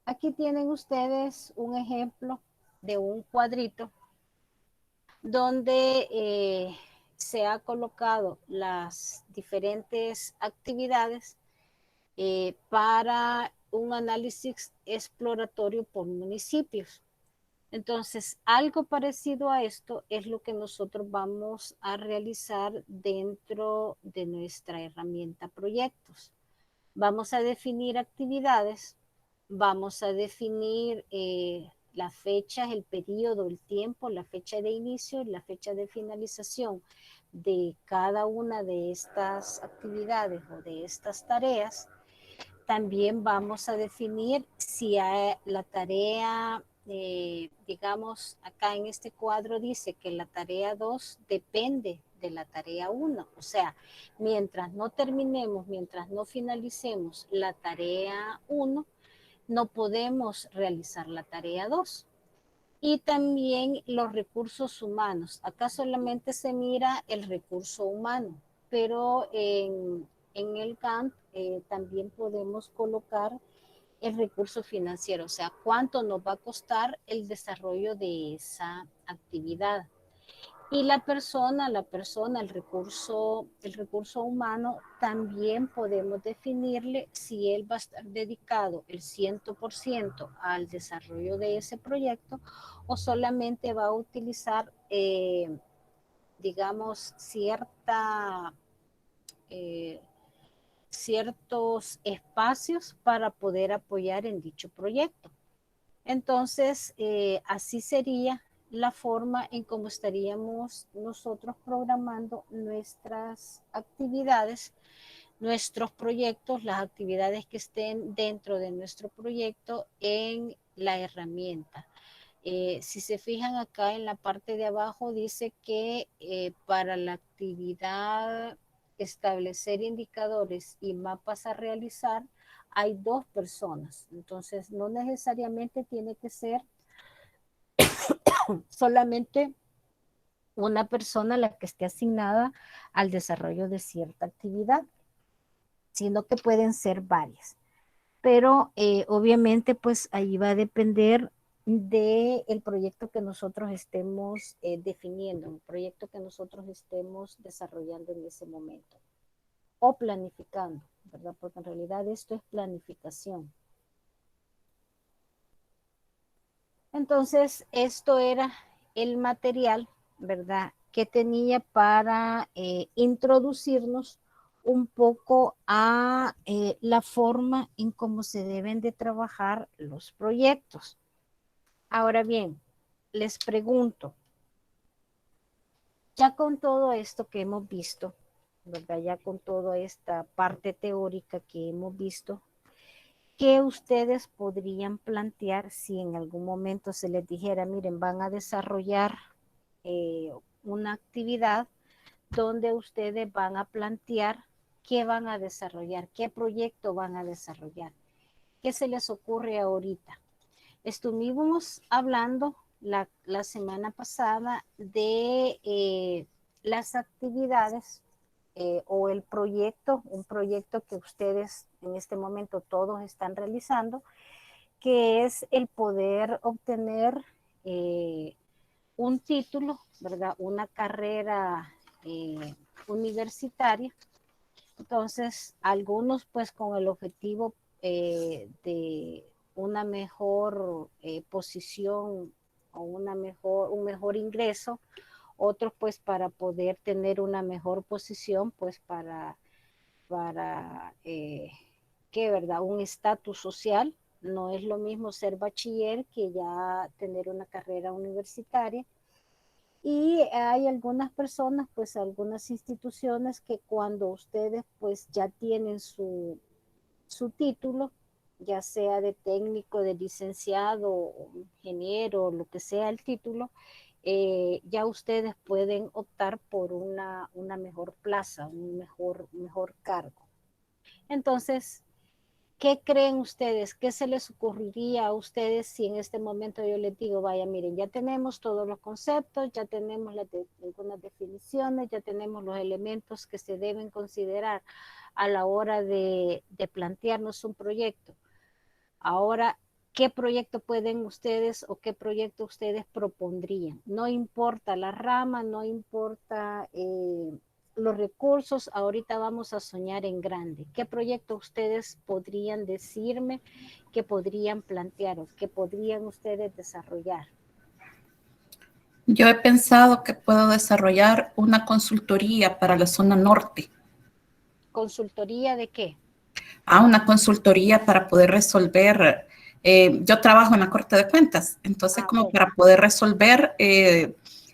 Aquí tienen ustedes un ejemplo de un cuadrito donde se ha colocado las diferentes actividades para un análisis exploratorio por municipios. Entonces, algo parecido a esto es lo que nosotros vamos a realizar dentro de nuestra herramienta proyectos. Vamos a definir actividades, vamos a definir las fechas, el periodo, el tiempo, la fecha de inicio y la fecha de finalización de cada una de estas actividades o de estas tareas. También vamos a definir si la tarea, digamos, acá en este cuadro dice que la tarea 2 depende de la tarea 1. O sea, mientras no terminemos, mientras no finalicemos la tarea 1, no podemos realizar la tarea 2. Y también los recursos humanos. Acá solamente se mira el recurso humano, pero en el Gantt también podemos colocar el recurso financiero, o sea, cuánto nos va a costar el desarrollo de esa actividad. Y la persona, el recurso humano, también podemos definirle si él va a estar dedicado el 100% al desarrollo de ese proyecto o solamente va a utilizar, digamos, ciertos espacios para poder apoyar en dicho proyecto. Entonces, así sería la forma en cómo estaríamos nosotros programando nuestras actividades, nuestros proyectos, las actividades que estén dentro de nuestro proyecto en la herramienta. Si se fijan acá en la parte de abajo dice que para la actividad establecer indicadores y mapas a realizar, hay 2 personas. Entonces, no necesariamente tiene que ser solamente una persona la que esté asignada al desarrollo de cierta actividad, sino que pueden ser varias. Pero obviamente, pues ahí va a depender del proyecto que nosotros estemos definiendo, el proyecto que nosotros estemos desarrollando en ese momento o planificando, ¿verdad? Porque en realidad esto es planificación. Entonces, esto era el material, ¿verdad? Que tenía para introducirnos un poco a la forma en cómo se deben de trabajar los proyectos. Ahora bien, les pregunto, ya con todo esto que hemos visto, ¿verdad? Ya con toda esta parte teórica que hemos visto, ¿qué ustedes podrían plantear si en algún momento se les dijera, miren, van a desarrollar una actividad donde ustedes van a plantear qué van a desarrollar, qué proyecto van a desarrollar? ¿Qué se les ocurre ahorita? Estuvimos hablando la semana pasada de las actividades o el proyecto, un proyecto que ustedes en este momento todos están realizando, que es el poder obtener un título, ¿verdad? Una carrera universitaria. Entonces, algunos pues con el objetivo de una mejor posición o un mejor ingreso, otros pues para poder tener una mejor posición, pues para ¿qué, verdad? Un estatus social. No es lo mismo ser bachiller que ya tener una carrera universitaria. Y hay algunas personas, pues algunas instituciones que cuando ustedes pues ya tienen su título, ya sea de técnico, de licenciado, o ingeniero, lo que sea el título, ya ustedes pueden optar por una mejor plaza, un mejor cargo. Entonces, ¿qué creen ustedes? ¿Qué se les ocurriría a ustedes si en este momento yo les digo, vaya, miren, ya tenemos todos los conceptos, ya tenemos algunas definiciones, ya tenemos los elementos que se deben considerar a la hora de plantearnos un proyecto? Ahora ¿qué proyecto pueden ustedes o qué proyecto ustedes propondrían? No importa la rama, no importa los recursos, ahorita vamos a soñar en grande. ¿Qué proyecto ustedes podrían decirme que podrían plantear o que podrían ustedes desarrollar? Yo he pensado que puedo desarrollar una consultoría para la zona norte. ¿Consultoría de qué? Una consultoría para poder resolver. Yo trabajo en la Corte de Cuentas, entonces como Okay. para poder resolver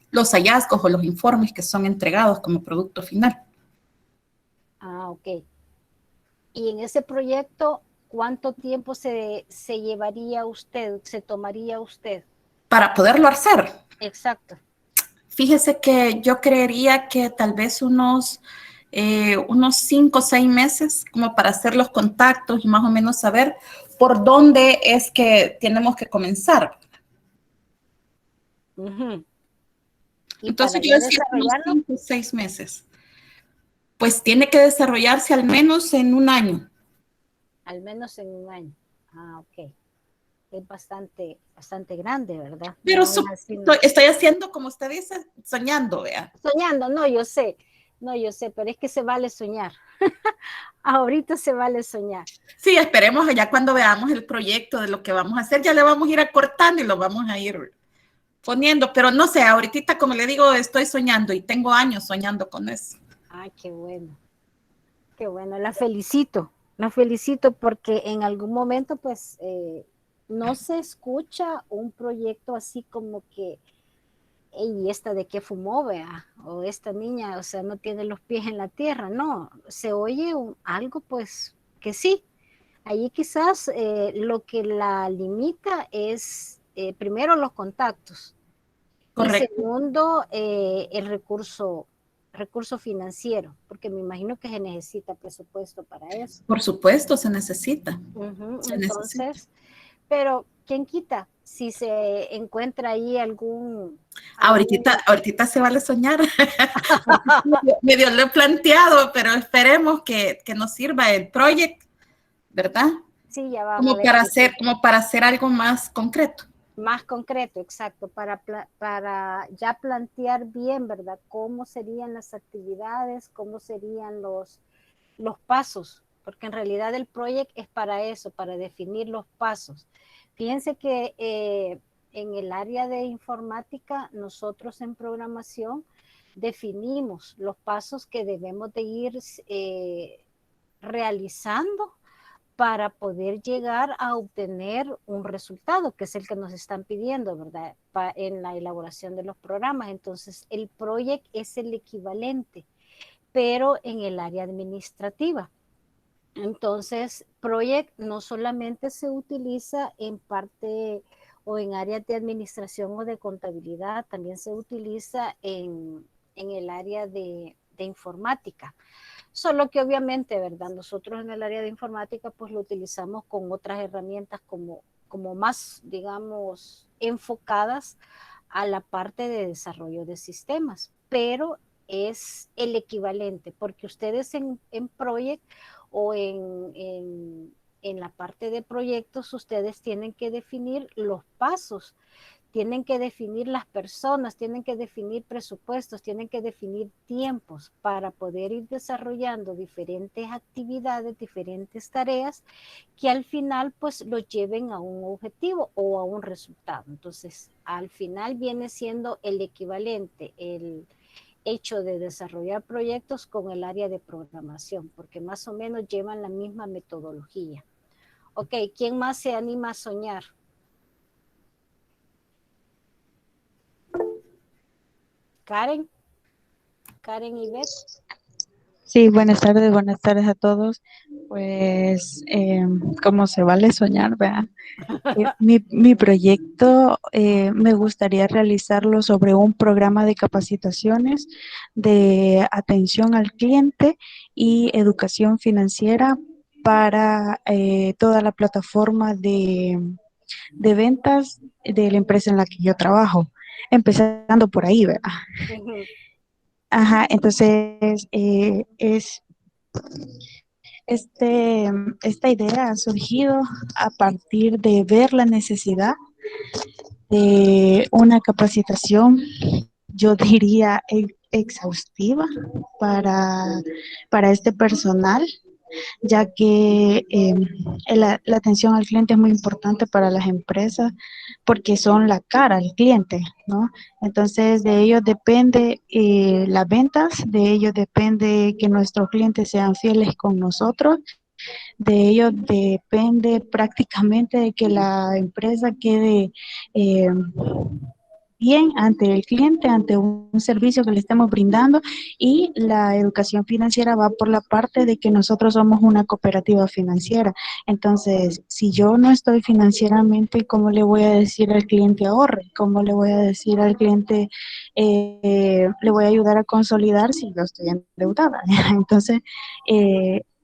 los hallazgos o los informes que son entregados como producto final. Ok. Y en ese proyecto, ¿cuánto tiempo se llevaría usted, se tomaría usted? Para poderlo hacer. Exacto. Fíjese que yo creería que tal vez unos 5 o 6 meses como para hacer los contactos y más o menos saber por dónde es que tenemos que comenzar. Uh-huh. ¿Y Entonces para yo ya decía unos desarrollarlo? 5 o 6 meses. Pues tiene que desarrollarse al menos en un año. Al menos en un año. Ok. Es bastante grande, ¿verdad? Pero No es así, no. estoy haciendo, como usted dice, soñando, vea. Soñando, no, yo sé, pero es que se vale soñar. Ahorita se vale soñar. Sí, esperemos ya cuando veamos el proyecto de lo que vamos a hacer, ya le vamos a ir acortando y lo vamos a ir poniendo, pero no sé, ahorita como le digo, estoy soñando y tengo años soñando con eso. Ay, qué bueno, la felicito porque en algún momento pues no se escucha un proyecto así como que, ¿y esta de qué fumó, vea? O esta niña, o sea, no tiene los pies en la tierra, no, se oye algo pues que sí. Allí quizás lo que la limita es primero los contactos y Correcto. segundo el recurso financiero, porque me imagino que se necesita presupuesto para eso. Por supuesto, se necesita. Entonces, pero ¿quién quita si se encuentra ahí algún Ahorita se vale soñar. Medio lo he planteado, pero esperemos que nos sirva el proyecto, ¿verdad? Sí, ya vamos a ver. Como para hacer algo más concreto. Más concreto, exacto, para ya plantear bien, ¿verdad? Cómo serían las actividades, cómo serían los pasos, porque en realidad el proyecto es para eso, para definir los pasos. Fíjense que en el área de informática, nosotros en programación definimos los pasos que debemos de ir realizando para poder llegar a obtener un resultado, que es el que nos están pidiendo, ¿verdad? En la elaboración de los programas. Entonces, el proyecto es el equivalente, pero en el área administrativa. Entonces, project no solamente se utiliza en parte o en áreas de administración o de contabilidad, también se utiliza en el área de informática. Solo que obviamente, ¿verdad? Nosotros en el área de informática pues lo utilizamos con otras herramientas como más, digamos, enfocadas a la parte de desarrollo de sistemas, pero es el equivalente, porque ustedes en Project o en la parte de proyectos, ustedes tienen que definir los pasos, tienen que definir las personas, tienen que definir presupuestos, tienen que definir tiempos para poder ir desarrollando diferentes actividades, diferentes tareas que al final pues los lleven a un objetivo o a un resultado. Entonces, al final viene siendo el equivalente, el hecho de desarrollar proyectos con el área de programación, porque más o menos llevan la misma metodología. Ok, ¿quién más se anima a soñar? Karen y Beth. Sí, buenas tardes a todos. Pues, como se vale soñar, ¿verdad? Mi proyecto me gustaría realizarlo sobre un programa de capacitaciones de atención al cliente y educación financiera para toda la plataforma de ventas de la empresa en la que yo trabajo, empezando por ahí, ¿verdad? Ajá, entonces esta idea ha surgido a partir de ver la necesidad de una capacitación, yo diría, exhaustiva para, para este personal, ya que la atención al cliente es muy importante para las empresas porque son la cara al cliente, ¿no? Entonces, de ellos depende las ventas, de ellos depende que nuestros clientes sean fieles con nosotros, de ellos depende prácticamente de que la empresa quede eh, bien ante el cliente, ante un servicio que le estemos brindando, y la educación financiera va por la parte de que nosotros somos una cooperativa financiera. Entonces, si yo no estoy financieramente, ¿cómo le voy a decir al cliente ahorre? ¿Cómo le voy a decir al cliente, le voy a ayudar a consolidar si yo estoy endeudada? Entonces,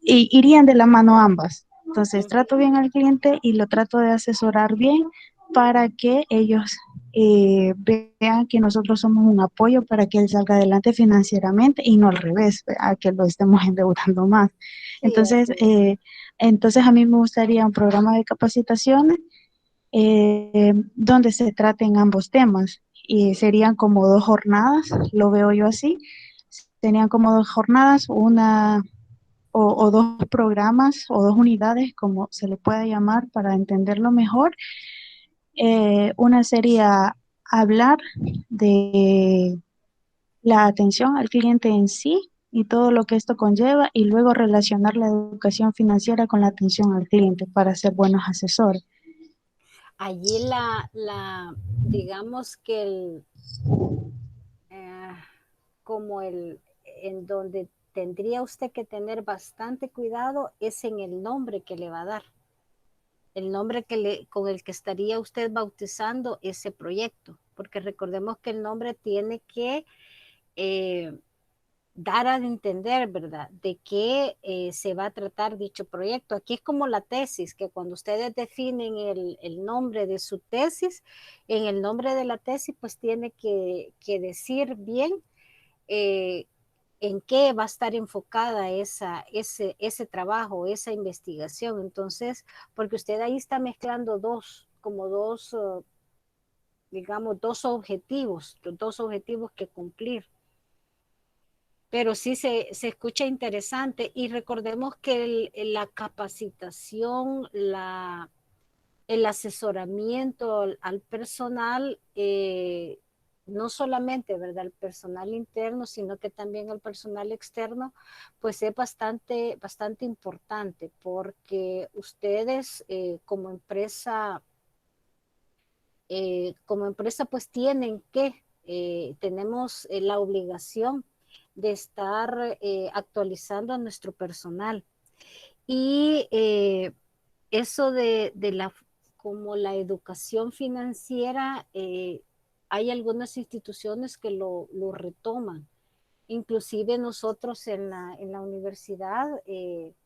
irían de la mano ambas. Entonces, trato bien al cliente y lo trato de asesorar bien para que ellos vean que nosotros somos un apoyo para que él salga adelante financieramente y no al revés, a que lo estemos endeudando más. Sí, Entonces, así es. entonces a mí me gustaría un programa de capacitaciones donde se traten ambos temas y serían como dos jornadas, lo veo yo así, serían como dos jornadas, una o dos programas o dos unidades, como se le pueda llamar para entenderlo mejor. Una sería hablar de la atención al cliente en sí y todo lo que esto conlleva, y luego relacionar la educación financiera con la atención al cliente para ser buenos asesores. Allí digamos que eh, como en donde tendría usted que tener bastante cuidado es en el nombre que le va a dar, el nombre con el que estaría usted bautizando ese proyecto, porque recordemos que el nombre tiene que eh, dar a entender, ¿verdad?, de qué se va a tratar dicho proyecto. Aquí es como la tesis, que cuando ustedes definen el nombre de su tesis, en el nombre de la tesis, pues tiene que decir bien eh, en qué va a estar enfocada ese trabajo, esa investigación. Entonces, porque usted ahí está mezclando como dos, digamos, dos objetivos que cumplir. Pero sí se escucha interesante, y recordemos que la capacitación, el asesoramiento al personal, no solamente, ¿verdad?, el personal interno, sino que también el personal externo, pues es bastante importante, porque ustedes como empresa pues tenemos la obligación de estar actualizando a nuestro personal. Y eso como la educación financiera, hay algunas instituciones que lo retoman. Inclusive nosotros en la universidad,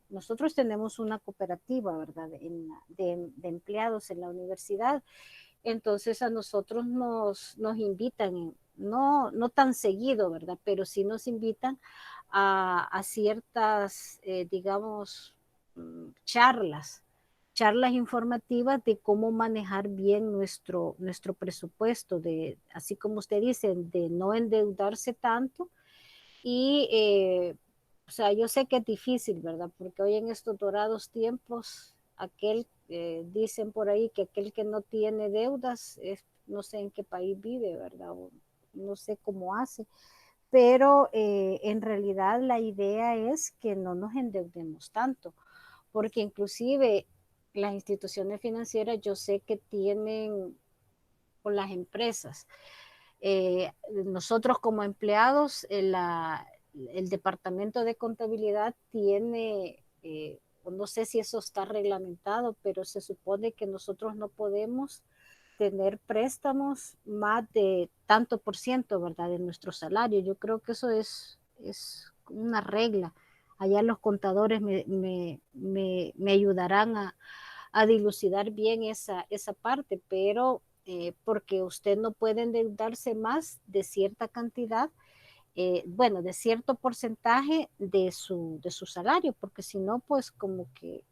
nosotros tenemos una cooperativa, ¿verdad?, de empleados en la universidad. Entonces a nosotros nos invitan, no tan seguido, ¿verdad?, pero sí nos invitan a ciertas, digamos, charlas informativas de cómo manejar bien nuestro presupuesto, así como usted dice, de no endeudarse tanto. Y, o sea, yo sé que es difícil, ¿verdad? Porque hoy en estos dorados tiempos, dicen por ahí que aquel que no tiene deudas, no sé en qué país vive, ¿verdad? O no sé cómo hace. Pero en realidad la idea es que no nos endeudemos tanto, porque inclusive las instituciones financieras yo sé que tienen, o las empresas, nosotros como empleados, el departamento de contabilidad tiene, no sé si eso está reglamentado, pero se supone que nosotros no podemos tener préstamos más de tanto por ciento, ¿verdad?, de nuestro salario. Yo creo que eso es una regla. Allá los contadores me ayudarán a dilucidar bien esa parte, pero porque usted no puede endeudarse más de cierta cantidad bueno, de cierto porcentaje de su salario, porque si no, pues como que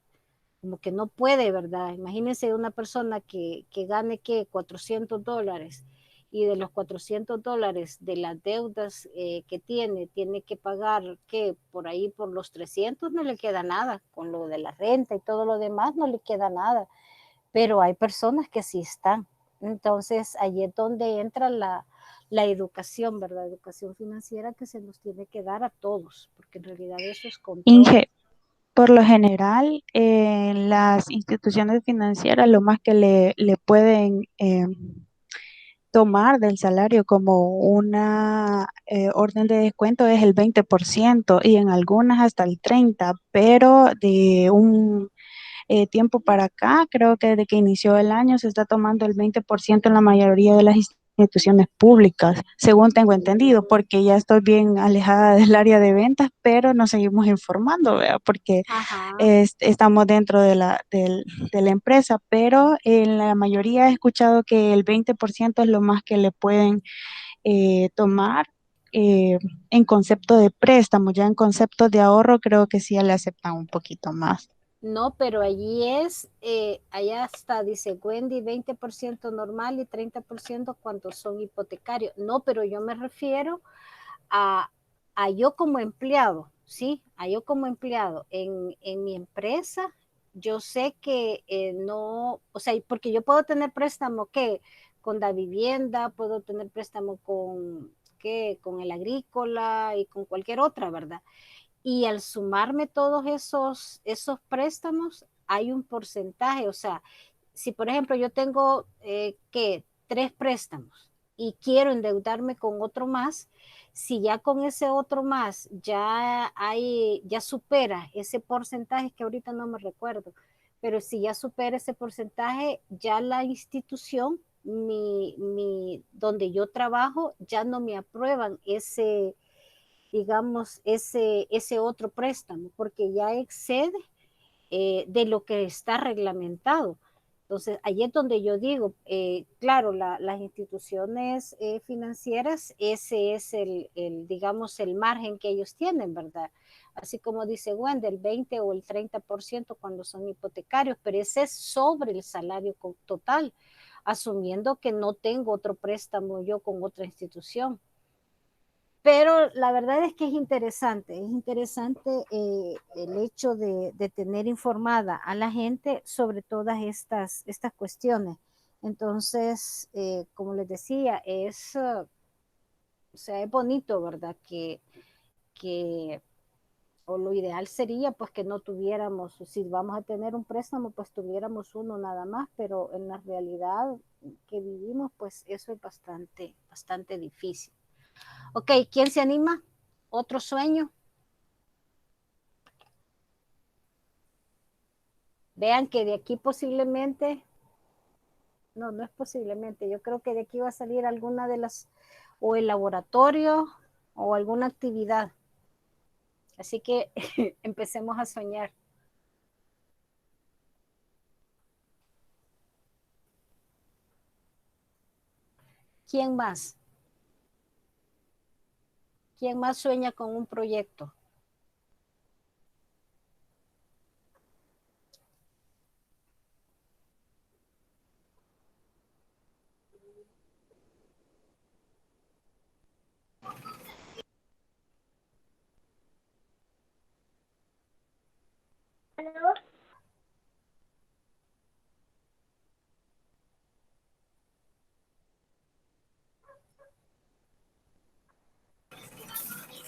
no puede, ¿verdad? Imagínense una persona que gane, ¿qué? $400 y de los $400 de las deudas que tiene que pagar, ¿qué? Por ahí por los 300 no le queda nada, con lo de la renta y todo lo demás no le queda nada, pero hay personas que sí están. Entonces, ahí es donde entra la educación, ¿verdad? Educación financiera que se nos tiene que dar a todos, porque en realidad eso es control. Inge, por lo general, las instituciones financieras lo más que le pueden tomar del salario como una orden de descuento es el 20% y en algunas hasta el 30%, pero de un tiempo para acá, creo que desde que inició el año se está tomando el 20% en la mayoría de las instituciones públicas, según tengo entendido, porque ya estoy bien alejada del área de ventas, pero nos seguimos informando, ¿verdad? Porque Ajá. estamos dentro de la empresa, pero en la mayoría he escuchado que el 20% es lo más que le pueden tomar en concepto de préstamo, ya en concepto de ahorro creo que sí ya le aceptan un poquito más. No, pero allí allá está, dice Wendy, 20% normal y 30% cuando son hipotecarios. No, pero yo me refiero a, a yo como empleado, ¿sí? A yo como empleado en mi empresa, yo sé que no, o sea, porque yo puedo tener préstamo que con la vivienda, puedo tener préstamo con el agrícola y con cualquier otra, ¿verdad? Y al sumarme todos esos préstamos, hay un porcentaje, o sea, si por ejemplo yo tengo que 3 préstamos y quiero endeudarme con otro más, si ya con ese otro más ya supera ese porcentaje que ahorita no me recuerdo, pero si ya supera ese porcentaje, ya la institución, donde yo trabajo, ya no me aprueban digamos, ese otro préstamo, porque ya excede de lo que está reglamentado. Entonces, ahí es donde yo digo, claro, las instituciones financieras, ese es digamos, el margen que ellos tienen, ¿verdad? Así como dice Wendy, el 20 o el 30% cuando son hipotecarios, pero ese es sobre el salario total, asumiendo que no tengo otro préstamo yo con otra institución. Pero la verdad es que es interesante el hecho de tener informada a la gente sobre todas estas cuestiones. Entonces, como les decía, o sea, es bonito, ¿verdad? Que, o lo ideal sería pues que no tuviéramos, si vamos a tener un préstamo, pues tuviéramos uno nada más, pero en la realidad que vivimos, pues eso es bastante difícil. Ok, ¿quién se anima? ¿Otro sueño? Vean que de aquí posiblemente, no es posiblemente, yo creo que de aquí va a salir alguna de o el laboratorio o alguna actividad. Así que empecemos a soñar. ¿Quién más? ¿Quién más sueña con un proyecto?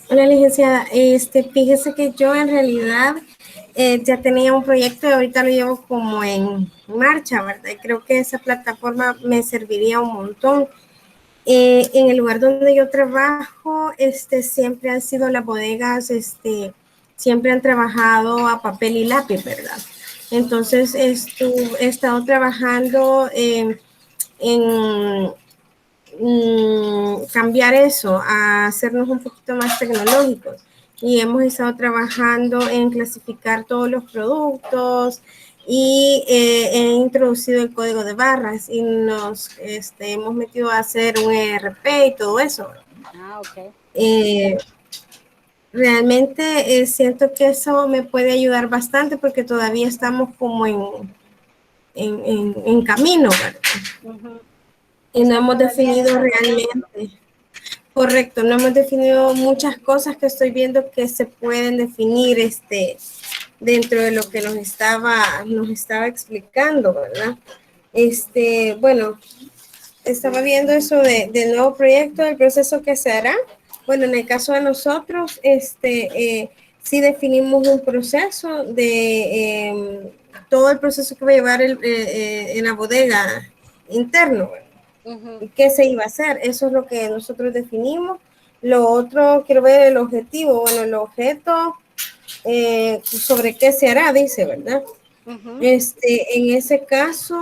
Hola, licenciada. Fíjese que yo en realidad ya tenía un proyecto y ahorita lo llevo como en marcha, ¿verdad? Y creo que esa plataforma me serviría un montón. En el lugar donde yo trabajo, siempre han sido las bodegas, siempre han trabajado a papel y lápiz, ¿verdad? Entonces, he estado trabajando en cambiar eso, a hacernos un poquito más tecnológicos. Y hemos estado trabajando en clasificar todos los productos y he introducido el código de barras y nos hemos metido a hacer un ERP y todo eso. Ah, ok. Realmente siento que eso me puede ayudar bastante porque todavía estamos como en camino, ¿verdad? Y no hemos definido realmente. Correcto, no hemos definido muchas cosas que estoy viendo que se pueden definir dentro de lo que nos estaba explicando, ¿verdad? Bueno, estaba viendo eso del nuevo proyecto, del proceso que se hará. Bueno, en el caso de nosotros, sí definimos un proceso de todo el proceso que va a llevar en la bodega interno, ¿verdad? ¿Qué se iba a hacer? Eso es lo que nosotros definimos. Lo otro, quiero ver el objetivo. Bueno, el objeto, sobre qué se hará, dice, ¿verdad? En ese caso,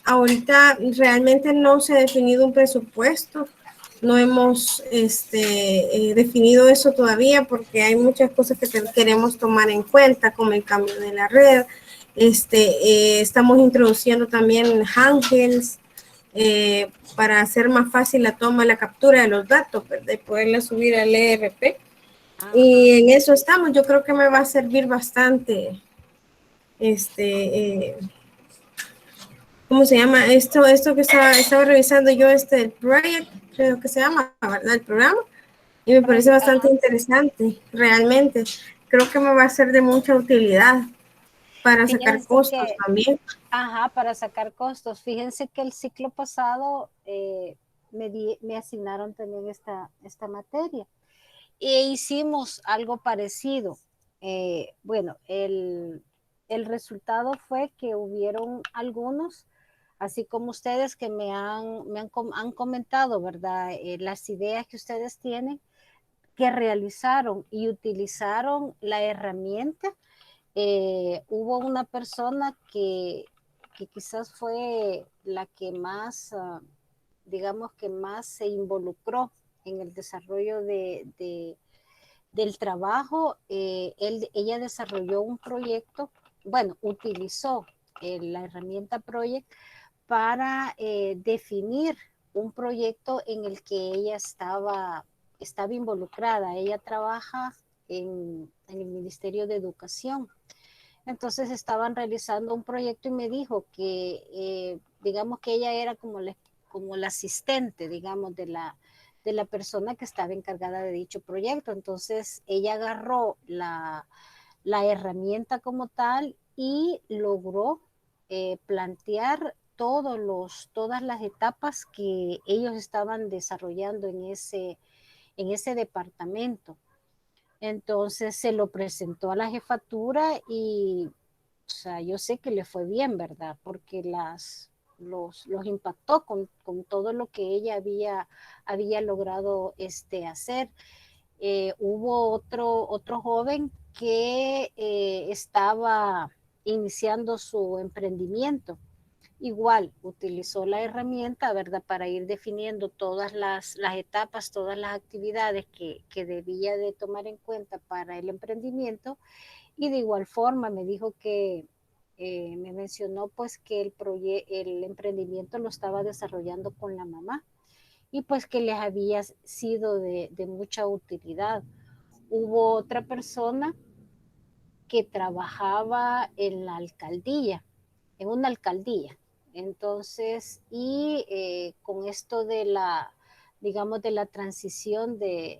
ahorita realmente no se ha definido un presupuesto. No hemos definido eso todavía porque hay muchas cosas que queremos tomar en cuenta, como el cambio de la red. Estamos introduciendo también handhelds, para hacer más fácil la toma, la captura de los datos, ¿verdad? Y poderla subir al ERP. Y en eso estamos. Yo creo que me va a servir bastante. ¿Cómo se llama? Esto que estaba revisando yo, el project, creo que se llama, ¿verdad? El programa. Y me parece bastante interesante, realmente. Creo que me va a ser de mucha utilidad para sacar costos también. Para sacar costos. Fíjense que el ciclo pasado me asignaron también esta materia e hicimos algo parecido. Bueno, el resultado fue que hubieron algunos, así como ustedes que han comentado, ¿verdad? Las ideas que ustedes tienen, que realizaron y utilizaron la herramienta. Hubo una persona que quizás fue la que más, digamos que más se involucró en el desarrollo del trabajo. Ella desarrolló un proyecto, bueno, utilizó la herramienta Project para definir un proyecto en el que ella estaba involucrada. Ella trabaja en el Ministerio de Educación. Entonces estaban realizando un proyecto y me dijo que, digamos que ella era como la asistente, digamos, de la persona que estaba encargada de dicho proyecto. Entonces ella agarró la herramienta como tal y logró plantear todas las etapas que ellos estaban desarrollando en ese departamento. Entonces se lo presentó a la jefatura y, o sea, yo sé que le fue bien, ¿verdad? Porque los impactó con todo lo que ella había logrado hacer. Hubo otro joven que estaba iniciando su emprendimiento. Igual utilizó la herramienta, ¿verdad? Para ir definiendo todas las etapas, todas las actividades que debía de tomar en cuenta para el emprendimiento. Y de igual forma me dijo que, me mencionó pues que el emprendimiento lo estaba desarrollando con la mamá y pues que les había sido de mucha utilidad. Hubo otra persona que trabajaba en la alcaldía, en una alcaldía. Entonces, y con esto digamos, de la transición de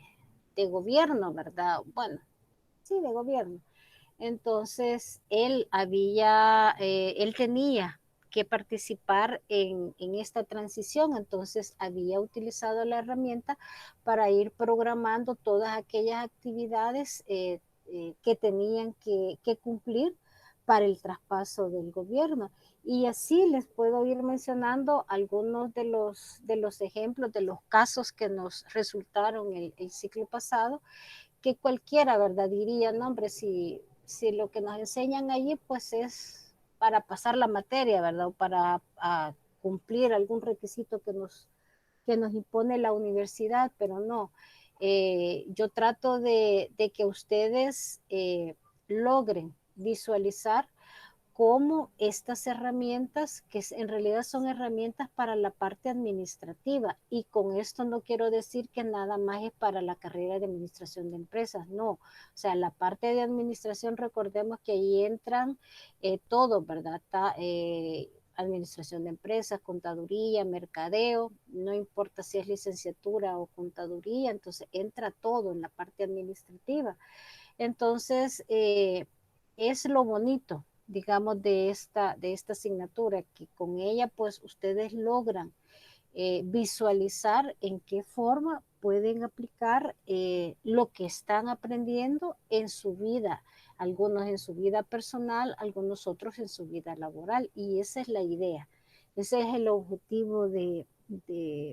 gobierno, ¿verdad? Bueno, sí, de gobierno. Entonces, él tenía que participar en esta transición, entonces había utilizado la herramienta para ir programando todas aquellas actividades que tenían que cumplir para el traspaso del gobierno. Y así les puedo ir mencionando algunos de los ejemplos, de los casos que nos resultaron el ciclo pasado, que cualquiera, ¿verdad? Diría, no, hombre, si lo que nos enseñan allí, pues es para pasar la materia, ¿verdad? O para cumplir algún requisito que nos impone la universidad, pero no. Yo trato de que ustedes logren visualizar cómo estas herramientas, que en realidad son herramientas para la parte administrativa, y con esto no quiero decir que nada más es para la carrera de administración de empresas, no. O sea, la parte de administración, recordemos que ahí entran todo, ¿verdad? Administración de empresas, contaduría, mercadeo, no importa si es licenciatura o contaduría, entonces entra todo en la parte administrativa. Entonces, es lo bonito, digamos, de esta asignatura, que con ella pues ustedes logran visualizar en qué forma pueden aplicar lo que están aprendiendo en su vida, algunos en su vida personal, algunos otros en su vida laboral, y esa es la idea, ese es el objetivo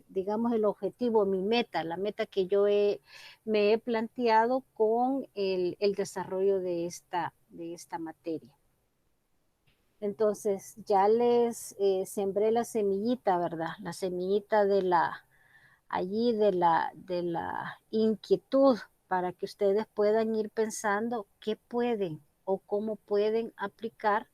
digamos, el objetivo, mi meta, la meta que yo me he planteado con el desarrollo de esta materia. Entonces, ya les sembré la semillita, ¿verdad? La semillita allí de la inquietud, para que ustedes puedan ir pensando qué pueden o cómo pueden aplicar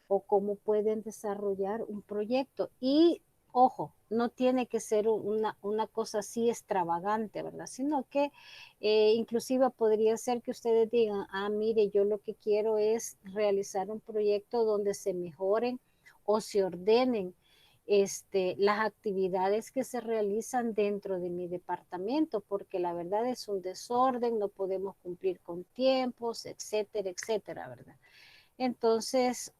o cómo pueden desarrollar un proyecto. Y ojo, no tiene que ser una cosa así extravagante, ¿verdad? Sino que inclusive podría ser que ustedes digan, mire, yo lo que quiero es realizar un proyecto donde se mejoren o se ordenen las actividades que se realizan dentro de mi departamento, porque la verdad es un desorden, no podemos cumplir con tiempos, etcétera, etcétera, ¿verdad? Entonces,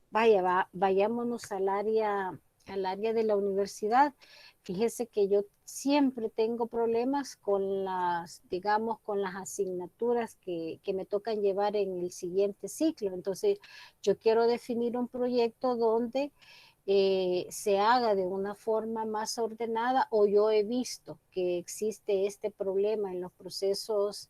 vayámonos al área de la universidad. Fíjese que yo siempre tengo problemas con digamos, con las asignaturas que me tocan llevar en el siguiente ciclo. Entonces, yo quiero definir un proyecto donde se haga de una forma más ordenada, o yo he visto que existe este problema en los procesos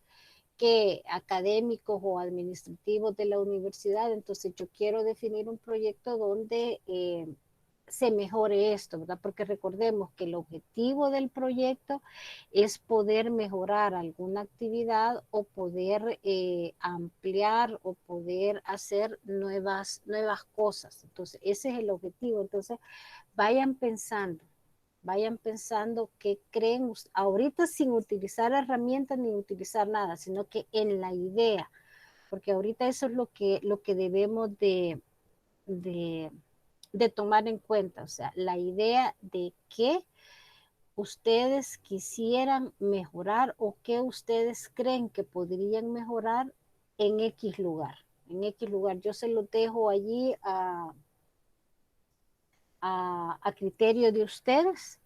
académicos o administrativos de la universidad. Entonces yo quiero definir un proyecto donde se mejore esto, ¿verdad? Porque recordemos que el objetivo del proyecto es poder mejorar alguna actividad o poder ampliar o poder hacer nuevas cosas. Entonces ese es el objetivo. Entonces vayan pensando qué creen ahorita, sin utilizar herramientas ni utilizar nada, sino que en la idea, porque ahorita eso es lo que debemos de tomar en cuenta, o sea, la idea de qué ustedes quisieran mejorar o qué ustedes creen que podrían mejorar en X lugar. En X lugar, yo se lo dejo allí a criterio de ustedes.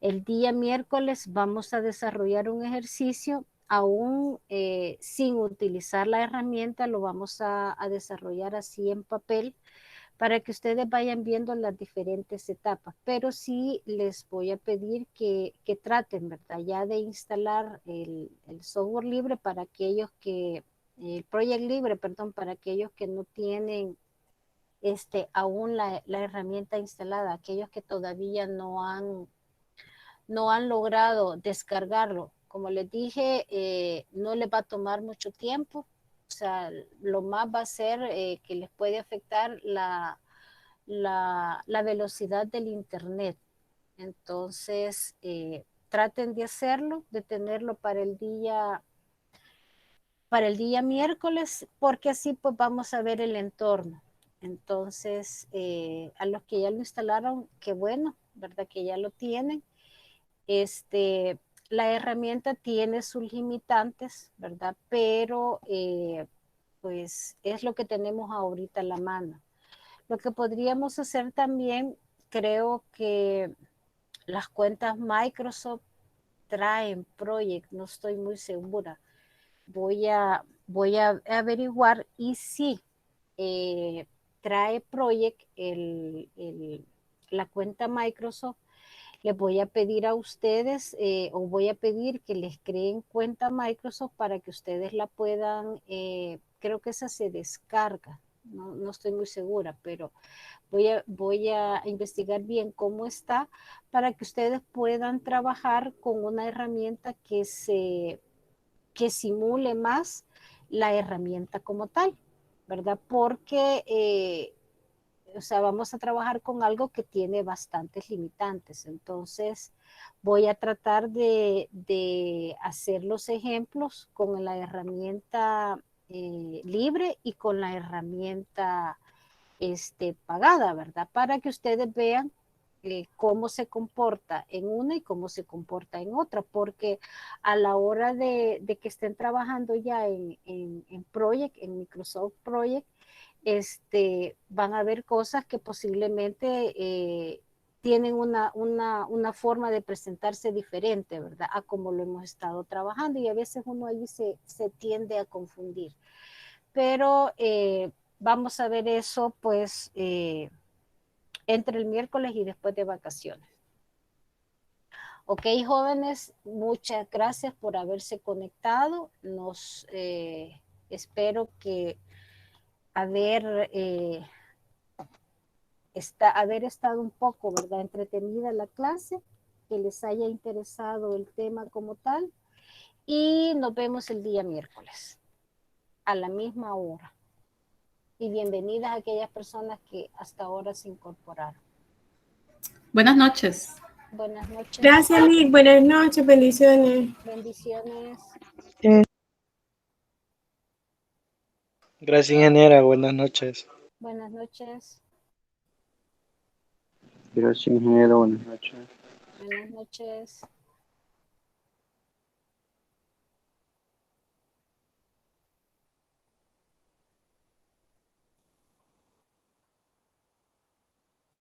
El día miércoles vamos a desarrollar un ejercicio, aún sin utilizar la herramienta, lo vamos a desarrollar así en papel, para que ustedes vayan viendo las diferentes etapas. Pero sí les voy a pedir que traten, ¿verdad? Ya de instalar el software libre para aquellos el Project Libre, perdón, para aquellos que no tienen aún la herramienta instalada, aquellos que todavía no han logrado descargarlo. Como les dije, no les va a tomar mucho tiempo. O sea, lo más va a ser que les puede afectar la velocidad del internet. Entonces, traten de hacerlo, de tenerlo para el día miércoles, porque así pues vamos a ver el entorno. Entonces, a los que ya lo instalaron, qué bueno, ¿verdad? Que ya lo tienen. La herramienta tiene sus limitantes, ¿verdad? Pero pues es lo que tenemos ahorita a la mano. Lo que podríamos hacer también, creo que las cuentas Microsoft traen Project, no estoy muy segura. Voy a averiguar, y sí, trae Project la cuenta Microsoft. Les voy a pedir a ustedes o voy a pedir que les creen cuenta Microsoft para que ustedes la puedan, creo que esa se descarga, no estoy muy segura, pero voy a investigar bien cómo está, para que ustedes puedan trabajar con una herramienta que simule más la herramienta como tal, ¿verdad? Porque o sea, vamos a trabajar con algo que tiene bastantes limitantes. Entonces, voy a tratar de hacer los ejemplos con la herramienta libre y con la herramienta pagada, ¿verdad? Para que ustedes vean cómo se comporta en una y cómo se comporta en otra, porque a la hora de que estén trabajando ya en Project, en Microsoft Project, van a ver cosas que posiblemente tienen una forma de presentarse diferente, ¿verdad? A como lo hemos estado trabajando, y a veces uno ahí se tiende a confundir. Pero vamos a ver eso pues entre el miércoles y después de vacaciones. Ok, jóvenes, muchas gracias por haberse conectado. Espero que haber estado un poco, ¿verdad?, entretenida la clase, que les haya interesado el tema como tal, y nos vemos el día miércoles a la misma hora. Y bienvenidas a aquellas personas que hasta ahora se incorporaron. Buenas noches. Buenas noches. Gracias, Liz. Buenas noches. Bendiciones. Bendiciones. Gracias, ingeniera. Buenas noches. Buenas noches. Gracias, ingeniero. Buenas noches. Buenas noches.